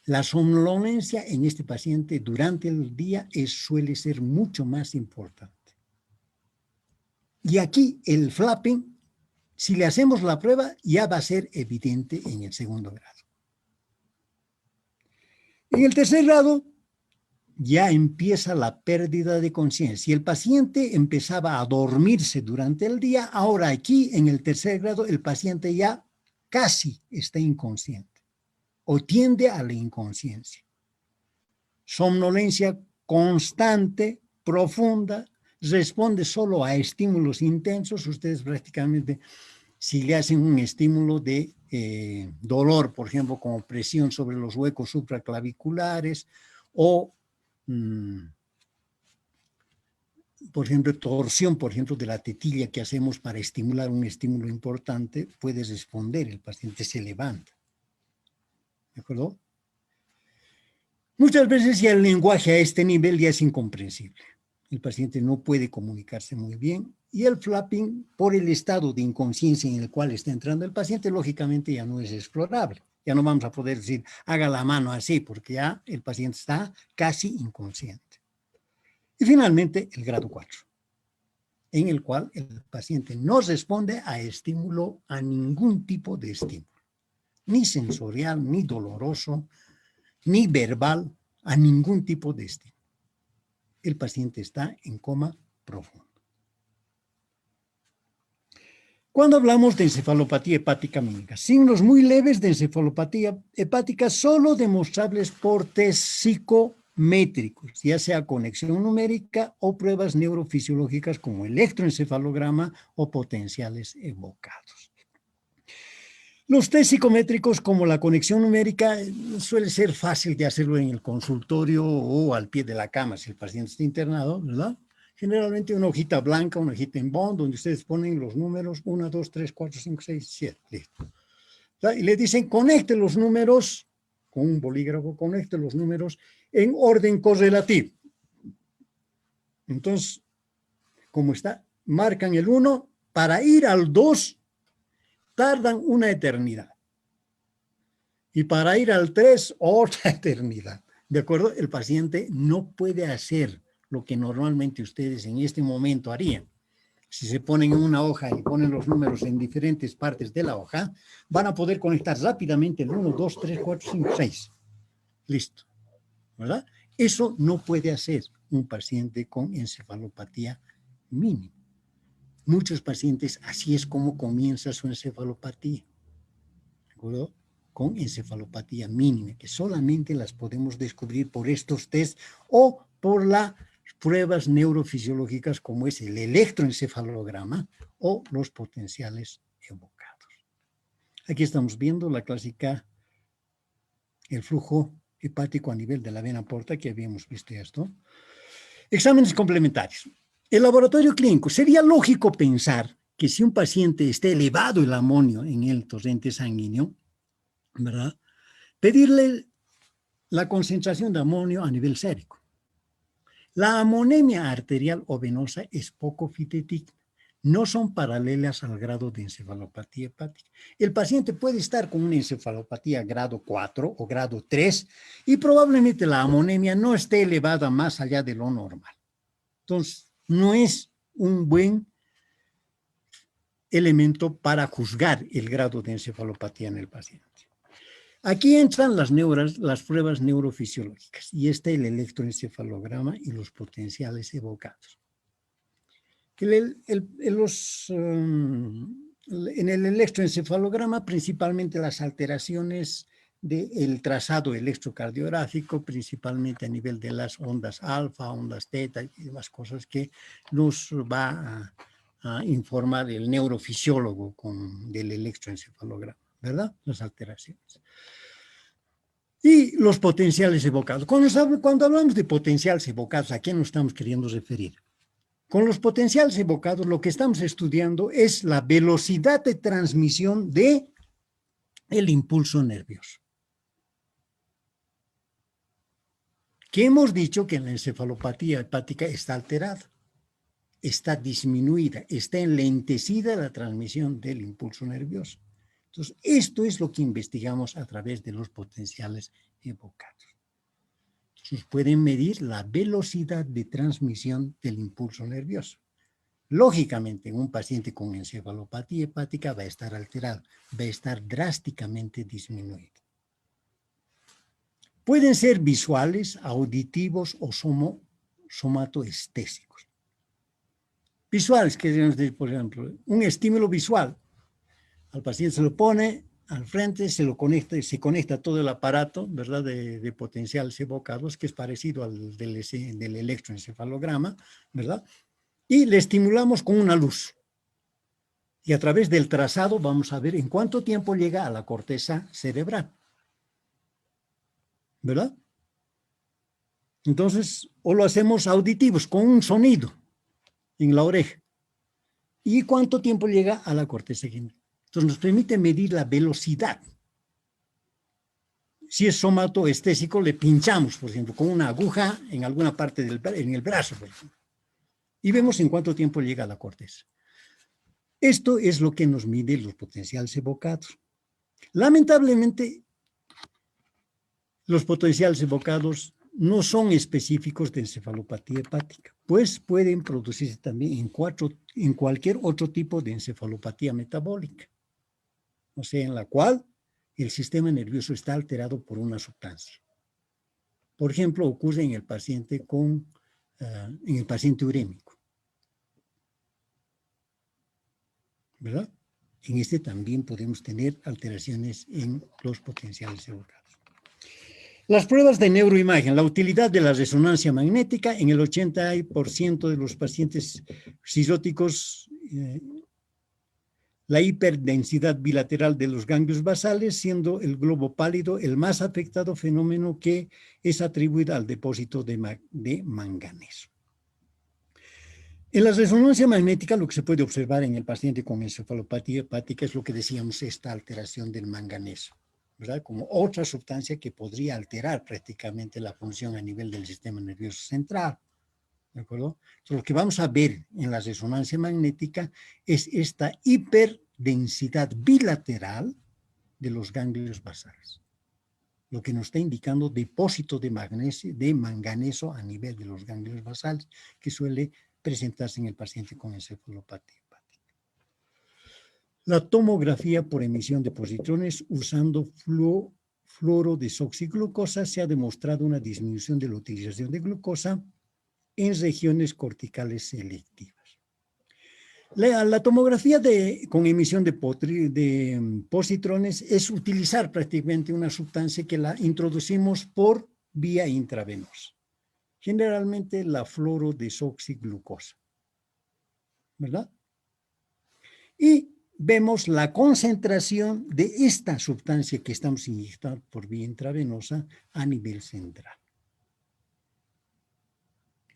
La somnolencia en este paciente durante el día suele ser mucho más importante. Y aquí el flapping, si le hacemos la prueba, ya va a ser evidente en el segundo grado. En el tercer grado, ya empieza la pérdida de conciencia. Si el paciente empezaba a dormirse durante el día, ahora aquí en el tercer grado el paciente ya casi está inconsciente o tiende a la inconsciencia. Somnolencia constante, profunda, responde solo a estímulos intensos. Ustedes prácticamente, si le hacen un estímulo de dolor, por ejemplo, como presión sobre los huecos supraclaviculares o por ejemplo, torsión, por ejemplo, de la tetilla que hacemos para estimular un estímulo importante, puede responder, el paciente se levanta. ¿De acuerdo? Muchas veces ya el lenguaje a este nivel ya es incomprensible. El paciente no puede comunicarse muy bien y el flapping, por el estado de inconsciencia en el cual está entrando el paciente, lógicamente ya no es explorable. Ya no vamos a poder decir, haga la mano así, porque ya el paciente está casi inconsciente. Y finalmente, el grado 4, en el cual el paciente no responde a estímulo, a ningún tipo de estímulo, ni sensorial, ni doloroso, ni verbal, a ningún tipo de estímulo. El paciente está en coma profundo. Cuando hablamos de encefalopatía hepática mínica, signos muy leves de encefalopatía hepática solo demostrables por test psicométricos, ya sea conexión numérica o pruebas neurofisiológicas como electroencefalograma o potenciales evocados. Los test psicométricos como la conexión numérica suele ser fácil de hacerlo en el consultorio o al pie de la cama si el paciente está internado, ¿verdad? Generalmente una hojita blanca, una hojita en bond, donde ustedes ponen los números 1, 2, 3, 4, 5, 6, 7, listo. Y le dicen, conecte los números, con un bolígrafo, conecte los números en orden correlativo. Entonces, como está, marcan el 1, para ir al 2, tardan una eternidad. Y para ir al 3, otra eternidad. ¿De acuerdo? El paciente no puede hacer lo que normalmente ustedes en este momento harían. Si se ponen en una hoja y ponen los números en diferentes partes de la hoja, van a poder conectar rápidamente el 1, 2, 3, 4, 5, 6. Listo. ¿Verdad? Eso no puede hacer un paciente con encefalopatía mínima. Muchos pacientes, así es como comienza su encefalopatía. ¿De acuerdo? Con encefalopatía mínima, que solamente las podemos descubrir por estos test o por las pruebas neurofisiológicas como es el electroencefalograma o los potenciales evocados. Aquí estamos viendo la clásica, el flujo hepático a nivel de la vena porta, que habíamos visto esto. Exámenes complementarios. El laboratorio clínico, sería lógico pensar que si un paciente está elevado el amonio en el torrente sanguíneo, ¿verdad? Pedirle la concentración de amonio a nivel sérico. La amonemia arterial o venosa es poco fidedigna. No son paralelas al grado de encefalopatía hepática. El paciente puede estar con una encefalopatía grado 4 o grado 3 y probablemente la amonemia no esté elevada más allá de lo normal. Entonces, no es un buen elemento para juzgar el grado de encefalopatía en el paciente. Aquí entran las pruebas neurofisiológicas y el electroencefalograma y los potenciales evocados. En el electroencefalograma, principalmente las alteraciones del trazado electrocardiográfico, principalmente a nivel de las ondas alfa, ondas teta y demás cosas que nos va a informar el neurofisiólogo del electroencefalograma, ¿verdad? Las alteraciones. Y los potenciales evocados. Cuando hablamos de potenciales evocados, ¿a qué nos estamos queriendo referir? Con los potenciales evocados, lo que estamos estudiando es la velocidad de transmisión del impulso nervioso. Que hemos dicho que en la encefalopatía hepática está alterada, está disminuida, está enlentecida la transmisión del impulso nervioso. Entonces, esto es lo que investigamos a través de los potenciales evocados. Entonces, pueden medir la velocidad de transmisión del impulso nervioso. Lógicamente, un paciente con encefalopatía hepática va a estar alterado, va a estar drásticamente disminuido. Pueden ser visuales, auditivos o somatoestésicos. Visuales, queremos decir, por ejemplo, un estímulo visual. Al paciente se lo pone al frente, se conecta todo el aparato, ¿verdad?, de potenciales evocados, que es parecido al del electroencefalograma, ¿verdad?, y le estimulamos con una luz. Y a través del trazado vamos a ver en cuánto tiempo llega a la corteza cerebral, ¿verdad? Entonces, o lo hacemos auditivos, con un sonido en la oreja. ¿Y cuánto tiempo llega a la corteza genital? Entonces, nos permite medir la velocidad. Si es somatoestésico, le pinchamos, por ejemplo, con una aguja en alguna parte en el brazo, por ejemplo. Y vemos en cuánto tiempo llega a la corteza. Esto es lo que nos mide los potenciales evocados. Lamentablemente, los potenciales evocados no son específicos de encefalopatía hepática, pues pueden producirse también en cualquier otro tipo de encefalopatía metabólica, o sea, en la cual el sistema nervioso está alterado por una sustancia. Por ejemplo, ocurre en el paciente urémico, ¿verdad? En este también podemos tener alteraciones en los potenciales evocados. Las pruebas de neuroimagen, la utilidad de la resonancia magnética en el 80% de los pacientes cirróticos, la hiperdensidad bilateral de los ganglios basales, siendo el globo pálido el más afectado, fenómeno que es atribuido al depósito de manganeso. En la resonancia magnética, lo que se puede observar en el paciente con encefalopatía hepática es lo que decíamos, esta alteración del manganeso, ¿verdad?, como otra sustancia que podría alterar prácticamente la función a nivel del sistema nervioso central, ¿de acuerdo? Entonces, lo que vamos a ver en la resonancia magnética es esta hiperdensidad bilateral de los ganglios basales, lo que nos está indicando depósito de manganeso a nivel de los ganglios basales, que suele presentarse en el paciente con encefalopatía hepática. La tomografía por emisión de positrones usando fluorodesoxiglucosa se ha demostrado una disminución de la utilización de glucosa en regiones corticales selectivas. La tomografía con emisión de positrones es utilizar prácticamente una sustancia que la introducimos por vía intravenosa, generalmente la fluorodesoxiglucosa, ¿verdad? Y vemos la concentración de esta sustancia que estamos inyectando por vía intravenosa a nivel central.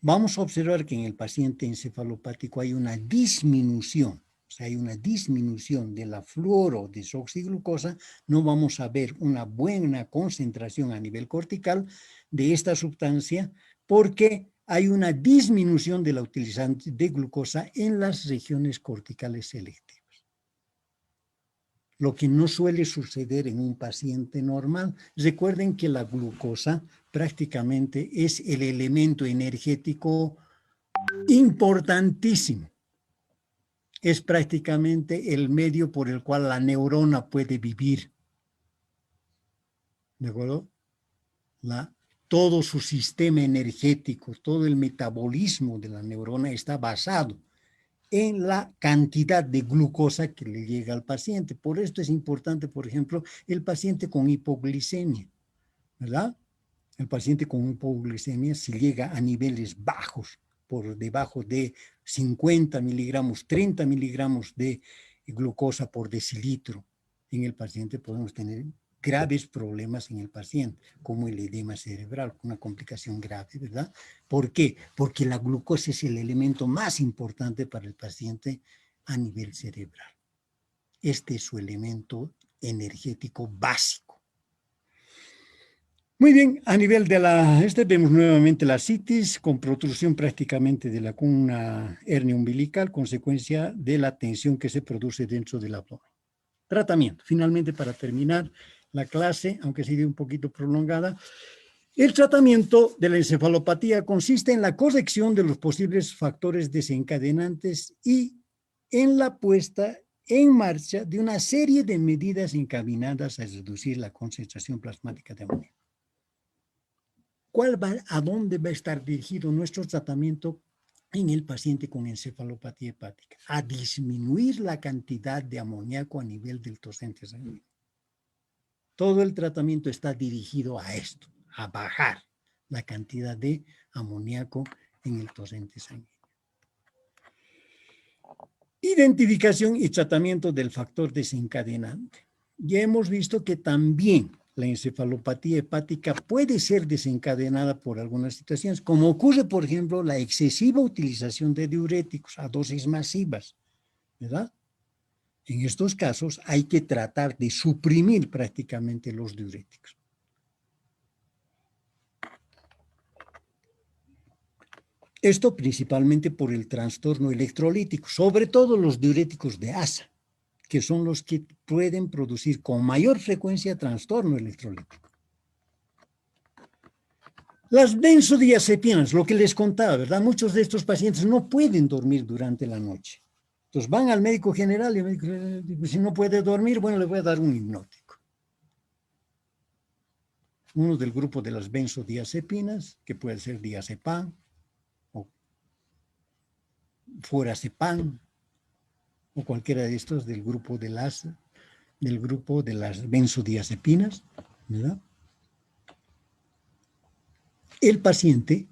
Vamos a observar que en el paciente encefalopático hay una disminución, o sea, hay una disminución de la fluorodesoxiglucosa. No vamos a ver una buena concentración a nivel cortical de esta sustancia porque hay una disminución de la utilización de glucosa en las regiones corticales selectivas. Lo que no suele suceder en un paciente normal. Recuerden que la glucosa prácticamente es el elemento energético importantísimo. Es prácticamente el medio por el cual la neurona puede vivir. ¿de acuerdo? Todo su sistema energético, todo el metabolismo de la neurona está basado en la cantidad de glucosa que le llega al paciente. Por esto es importante, por ejemplo, el paciente con hipoglicemia, ¿verdad? El paciente con hipoglicemia, si llega a niveles bajos, por debajo de 50 miligramos, 30 miligramos de glucosa por decilitro en el paciente, podemos tener graves problemas en el paciente, como el edema cerebral, una complicación grave, ¿verdad? ¿Por qué? Porque la glucosa es el elemento más importante para el paciente a nivel cerebral. Este es su elemento energético básico. Muy bien, a nivel de vemos nuevamente la citis con protrusión prácticamente con una hernia umbilical, consecuencia de la tensión que se produce dentro del abdomen. Tratamiento, finalmente para terminar la clase, aunque sigue un poquito prolongada, el tratamiento de la encefalopatía consiste en la corrección de los posibles factores desencadenantes y en la puesta en marcha de una serie de medidas encaminadas a reducir la concentración plasmática de amonio. ¿A dónde va a estar dirigido nuestro tratamiento en el paciente con encefalopatía hepática? A disminuir la cantidad de amoníaco a nivel del torrente sanguíneo. Todo el tratamiento está dirigido a esto, a bajar la cantidad de amoníaco en el torrente sanguíneo. Identificación y tratamiento del factor desencadenante. Ya hemos visto que también la encefalopatía hepática puede ser desencadenada por algunas situaciones, como ocurre, por ejemplo, la excesiva utilización de diuréticos a dosis masivas, ¿verdad? En estos casos hay que tratar de suprimir prácticamente los diuréticos. Esto principalmente por el trastorno electrolítico, sobre todo los diuréticos de asa, que son los que pueden producir con mayor frecuencia trastorno electrolítico. Las benzodiazepinas, lo que les contaba, ¿verdad? Muchos de estos pacientes no pueden dormir durante la noche. Entonces van al médico general y el médico general dice, si no puede dormir, bueno, le voy a dar un hipnótico. Uno del grupo de las benzodiazepinas, que puede ser diazepam o furazepam, o cualquiera de estos del grupo de las benzodiazepinas, ¿verdad? El paciente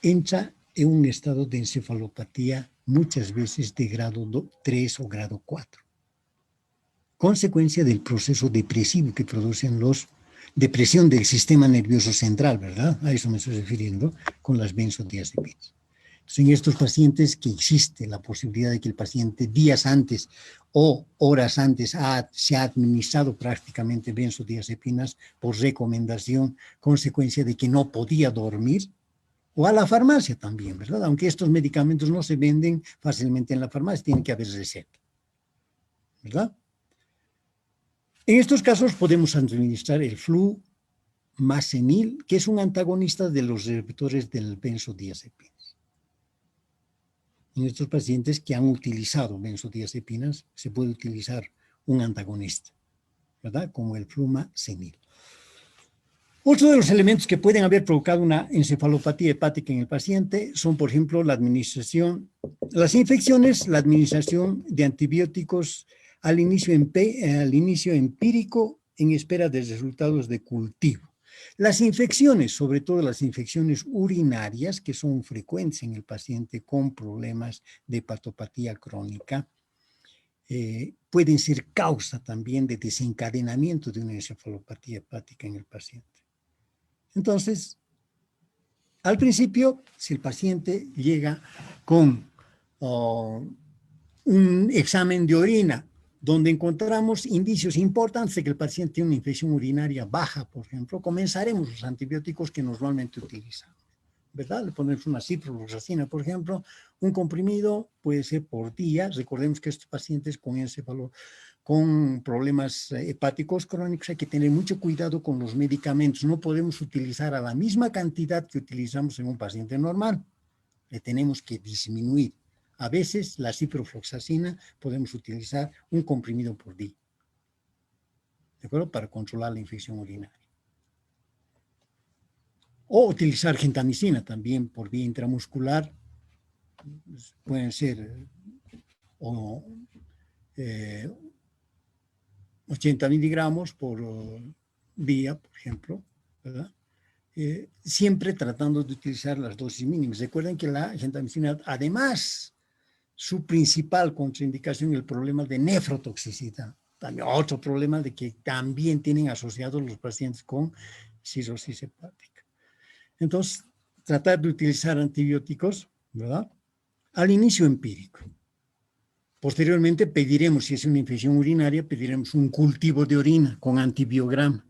entra en un estado de encefalopatía muchas veces de grado 3 o grado 4, consecuencia del proceso depresivo que producen depresión del sistema nervioso central, ¿verdad? A eso me estoy refiriendo con las benzodiazepinas. En estos pacientes que existe la posibilidad de que el paciente días antes o horas antes se ha administrado prácticamente benzodiazepinas por recomendación, consecuencia de que no podía dormir, o a la farmacia también, ¿verdad? Aunque estos medicamentos no se venden fácilmente en la farmacia, tiene que haber receta, ¿verdad? En estos casos podemos administrar el flumazenil, que es un antagonista de los receptores del benzodiazepinas. En estos pacientes que han utilizado benzodiazepinas, se puede utilizar un antagonista, ¿verdad? Como el flumazenil. Otro de los elementos que pueden haber provocado una encefalopatía hepática en el paciente son, por ejemplo, las infecciones, la administración de antibióticos al inicio empírico en espera de resultados de cultivo. Las infecciones, sobre todo las infecciones urinarias, que son frecuentes en el paciente con problemas de hepatopatía crónica, pueden ser causa también de desencadenamiento de una encefalopatía hepática en el paciente. Entonces, al principio, si el paciente llega con un examen de orina donde encontramos indicios importantes de que el paciente tiene una infección urinaria baja, por ejemplo, comenzaremos los antibióticos que normalmente utilizamos, ¿verdad? Le ponemos una ciprofloxacina, por ejemplo, un comprimido puede ser por día. Recordemos que estos pacientes con problemas hepáticos crónicos hay que tener mucho cuidado con los medicamentos. No podemos utilizar a la misma cantidad que utilizamos en un paciente normal. Le tenemos que disminuir. A veces la ciprofloxacina podemos utilizar un comprimido por día, ¿de acuerdo? Para controlar la infección urinaria. O utilizar gentamicina también por vía intramuscular. Pueden ser o, 80 miligramos por día, por ejemplo, ¿verdad? Siempre tratando de utilizar las dosis mínimas. Recuerden que la gentamicina, además, su principal contraindicación es el problema de nefrotoxicidad. También otro problema de que también tienen asociados los pacientes con cirrosis hepática. Entonces, tratar de utilizar antibióticos, ¿verdad? Al inicio empírico. Posteriormente pediremos, si es una infección urinaria, pediremos un cultivo de orina con antibiograma.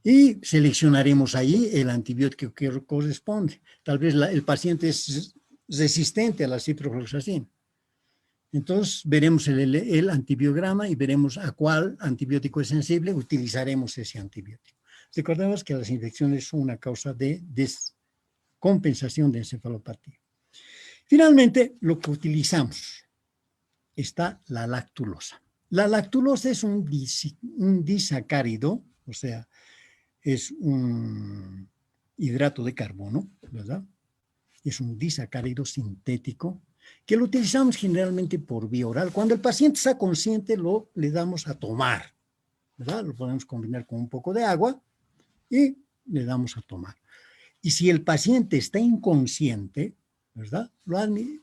Y seleccionaremos ahí el antibiótico que corresponde. Tal vez el paciente es resistente a la ciprofloxacina. Entonces, veremos el antibiograma y veremos a cuál antibiótico es sensible, utilizaremos ese antibiótico. Recordemos que las infecciones son una causa de descompensación de encefalopatía. Finalmente, lo que utilizamos está la lactulosa. La lactulosa es un disacárido, o sea, es un hidrato de carbono, ¿verdad? Es un disacárido sintético que lo utilizamos generalmente por vía oral. Cuando el paciente está consciente, le damos a tomar, ¿verdad? Lo podemos combinar con un poco de agua y le damos a tomar. Y si el paciente está inconsciente, ¿verdad? Lo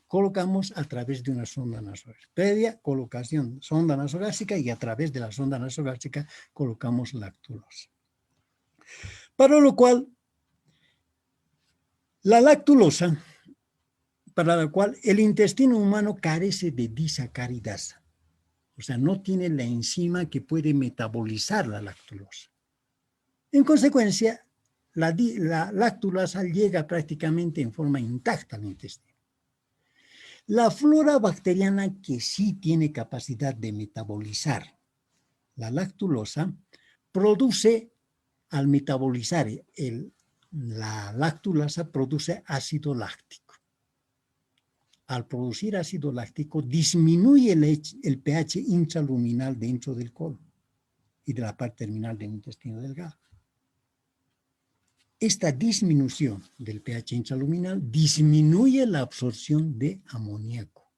colocamos a través de una sonda nasogástrica. Previa colocación, sonda nasogástrica, y a través de la sonda nasogástrica colocamos lactulosa. Para lo cual, la lactulosa, para la cual el intestino humano carece de disacaridasa, o sea, no tiene la enzima que puede metabolizar la lactulosa. En consecuencia, la lactulosa llega prácticamente en forma intacta al intestino. La flora bacteriana que sí tiene capacidad de metabolizar la lactulosa produce, al metabolizar la lactulosa, produce ácido láctico. Al producir ácido láctico, disminuye el pH intraluminal dentro del colon y de la parte terminal del intestino delgado. Esta disminución del pH intraluminal disminuye la absorción de amoníaco.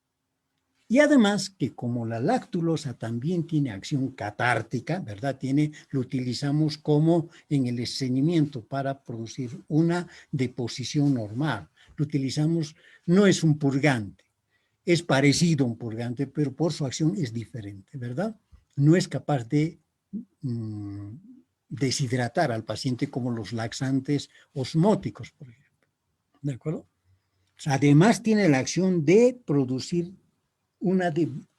Y además que como la lactulosa también tiene acción catártica, ¿verdad? Lo utilizamos como en el estreñimiento para producir una deposición normal. Lo utilizamos, no es un purgante, es parecido a un purgante, pero por su acción es diferente, ¿verdad? No es capaz de deshidratar al paciente como los laxantes osmóticos, por ejemplo. ¿De acuerdo? Además tiene la acción de producir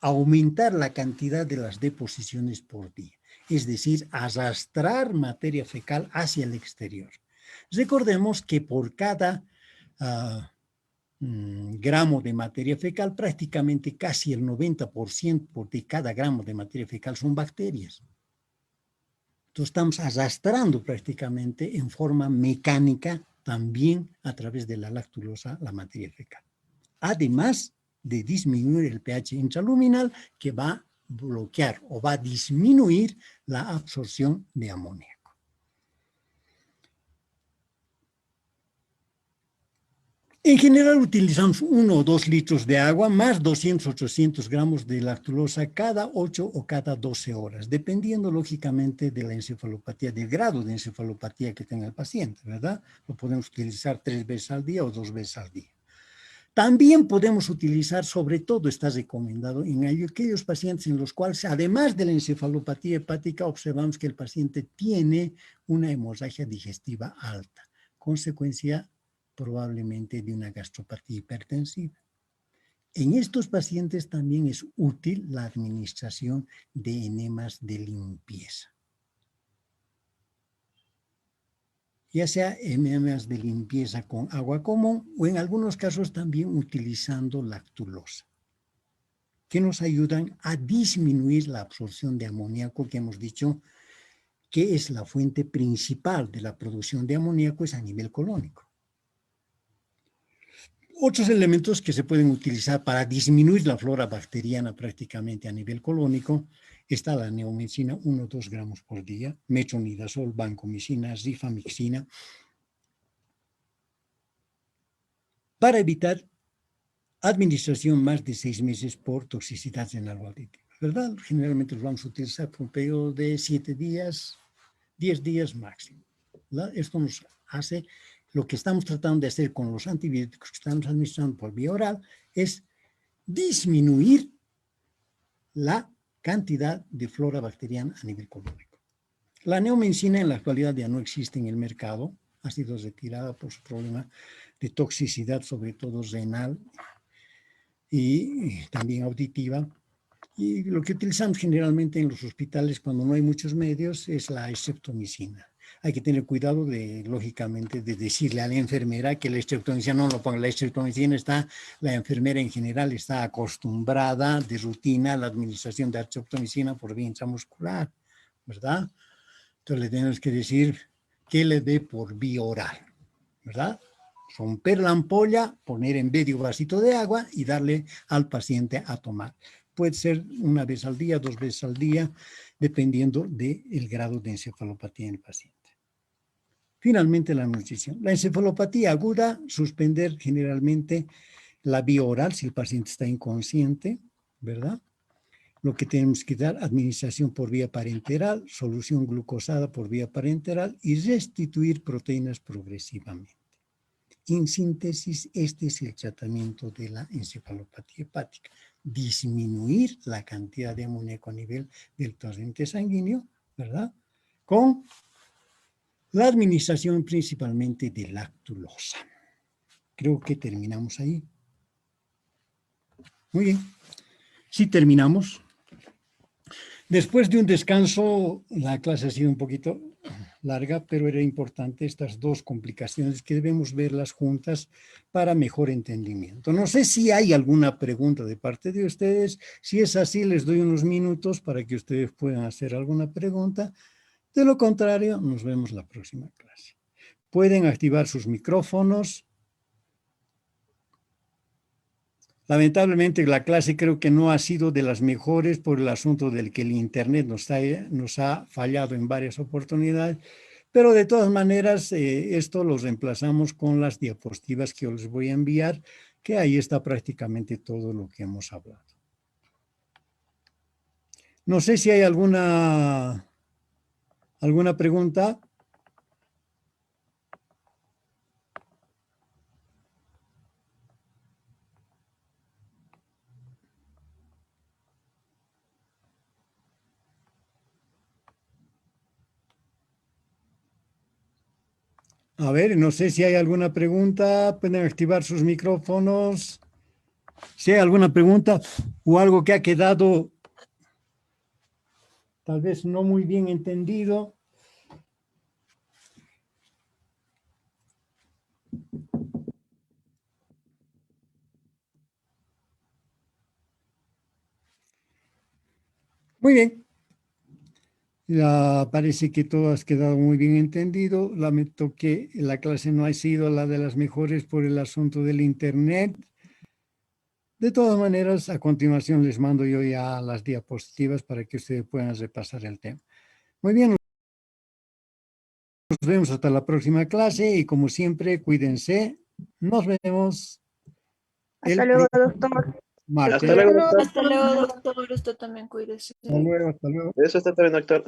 aumentar la cantidad de las deposiciones por día, es decir, arrastrar materia fecal hacia el exterior. Recordemos que por cada gramo de materia fecal, prácticamente casi el 90% de cada gramo de materia fecal son bacterias. Entonces estamos arrastrando prácticamente en forma mecánica también a través de la lactulosa la materia fecal. Además de disminuir el pH intraluminal, que va a bloquear o va a disminuir la absorción de amoníaco. En general utilizamos 1 o 2 litros de agua más 200-800 gramos de lactulosa cada 8 o cada 12 horas, dependiendo lógicamente de la encefalopatía, del grado de encefalopatía que tenga el paciente, ¿verdad? Lo podemos utilizar 3 veces al día o 2 veces al día. También podemos utilizar, sobre todo está recomendado en aquellos pacientes en los cuales, además de la encefalopatía hepática, observamos que el paciente tiene una hemorragia digestiva alta, consecuencia probablemente de una gastropatía hipertensiva. En estos pacientes también es útil la administración de enemas de limpieza. Ya sea enemas de limpieza con agua común o en algunos casos también utilizando lactulosa, que nos ayudan a disminuir la absorción de amoníaco, que hemos dicho que es la fuente principal de la producción de amoníaco, es a nivel colónico. Otros elementos que se pueden utilizar para disminuir la flora bacteriana prácticamente a nivel colónico está la neomicina, 1 o 2 gramos por día, metronidazol, vancomicina, rifamicina. para evitar administración más de 6 meses por toxicidad renal o auditiva, ¿verdad? Generalmente los vamos a utilizar por un periodo de 7 días, 10 días máximo, ¿verdad? Esto nos hace, lo que estamos tratando de hacer con los antibióticos que estamos administrando por vía oral es disminuir la cantidad de flora bacteriana a nivel colónico. La neomicina en la actualidad ya no existe en el mercado, ha sido retirada por su problema de toxicidad, sobre todo renal y también auditiva. Y lo que utilizamos generalmente en los hospitales cuando no hay muchos medios es la streptomicina. Hay que tener cuidado de, lógicamente, de decirle a la enfermera que la streptomicina no lo ponga. La streptomicina la enfermera en general está acostumbrada de rutina a la administración de streptomicina por vía intramuscular, ¿verdad? Entonces le tenemos que decir que le dé por vía oral, ¿verdad? Romper la ampolla, poner en medio vasito de agua y darle al paciente a tomar. Puede ser una vez al día, 2 veces al día, dependiendo del grado de encefalopatía en el paciente. Finalmente, la nutrición. La encefalopatía aguda, suspender generalmente la vía oral si el paciente está inconsciente, ¿verdad? Lo que tenemos que dar, administración por vía parenteral, solución glucosada por vía parenteral y restituir proteínas progresivamente. En síntesis, este es el tratamiento de la encefalopatía hepática. Disminuir la cantidad de amoníaco a nivel del torrente sanguíneo, ¿verdad? Con la administración principalmente de lactulosa. Creo que terminamos ahí. Muy bien. Sí, terminamos. Después de un descanso, la clase ha sido un poquito larga, pero era importante estas dos complicaciones que debemos verlas juntas para mejor entendimiento. No sé si hay alguna pregunta de parte de ustedes. Si es así, les doy unos minutos para que ustedes puedan hacer alguna pregunta. De lo contrario, nos vemos la próxima clase. Pueden activar sus micrófonos. Lamentablemente la clase creo que no ha sido de las mejores por el asunto del que el internet nos ha fallado en varias oportunidades, pero de todas maneras esto lo reemplazamos con las diapositivas que yo les voy a enviar, que ahí está prácticamente todo lo que hemos hablado. No sé si hay alguna pregunta. A ver, no sé si hay alguna pregunta, pueden activar sus micrófonos. Si hay alguna pregunta o algo que ha quedado tal vez no muy bien entendido. Muy bien. Ya parece que todo ha quedado muy bien entendido. Lamento que la clase no ha sido la de las mejores por el asunto del internet. De todas maneras, a continuación les mando yo ya las diapositivas para que ustedes puedan repasar el tema. Muy bien, nos vemos hasta la próxima clase y como siempre, cuídense. Nos vemos Hasta el luego, próximo doctor. martes. Hasta luego, doctor. Hasta luego, doctor. Usted también cuídese. Hasta luego, hasta luego. Eso está bien, doctor.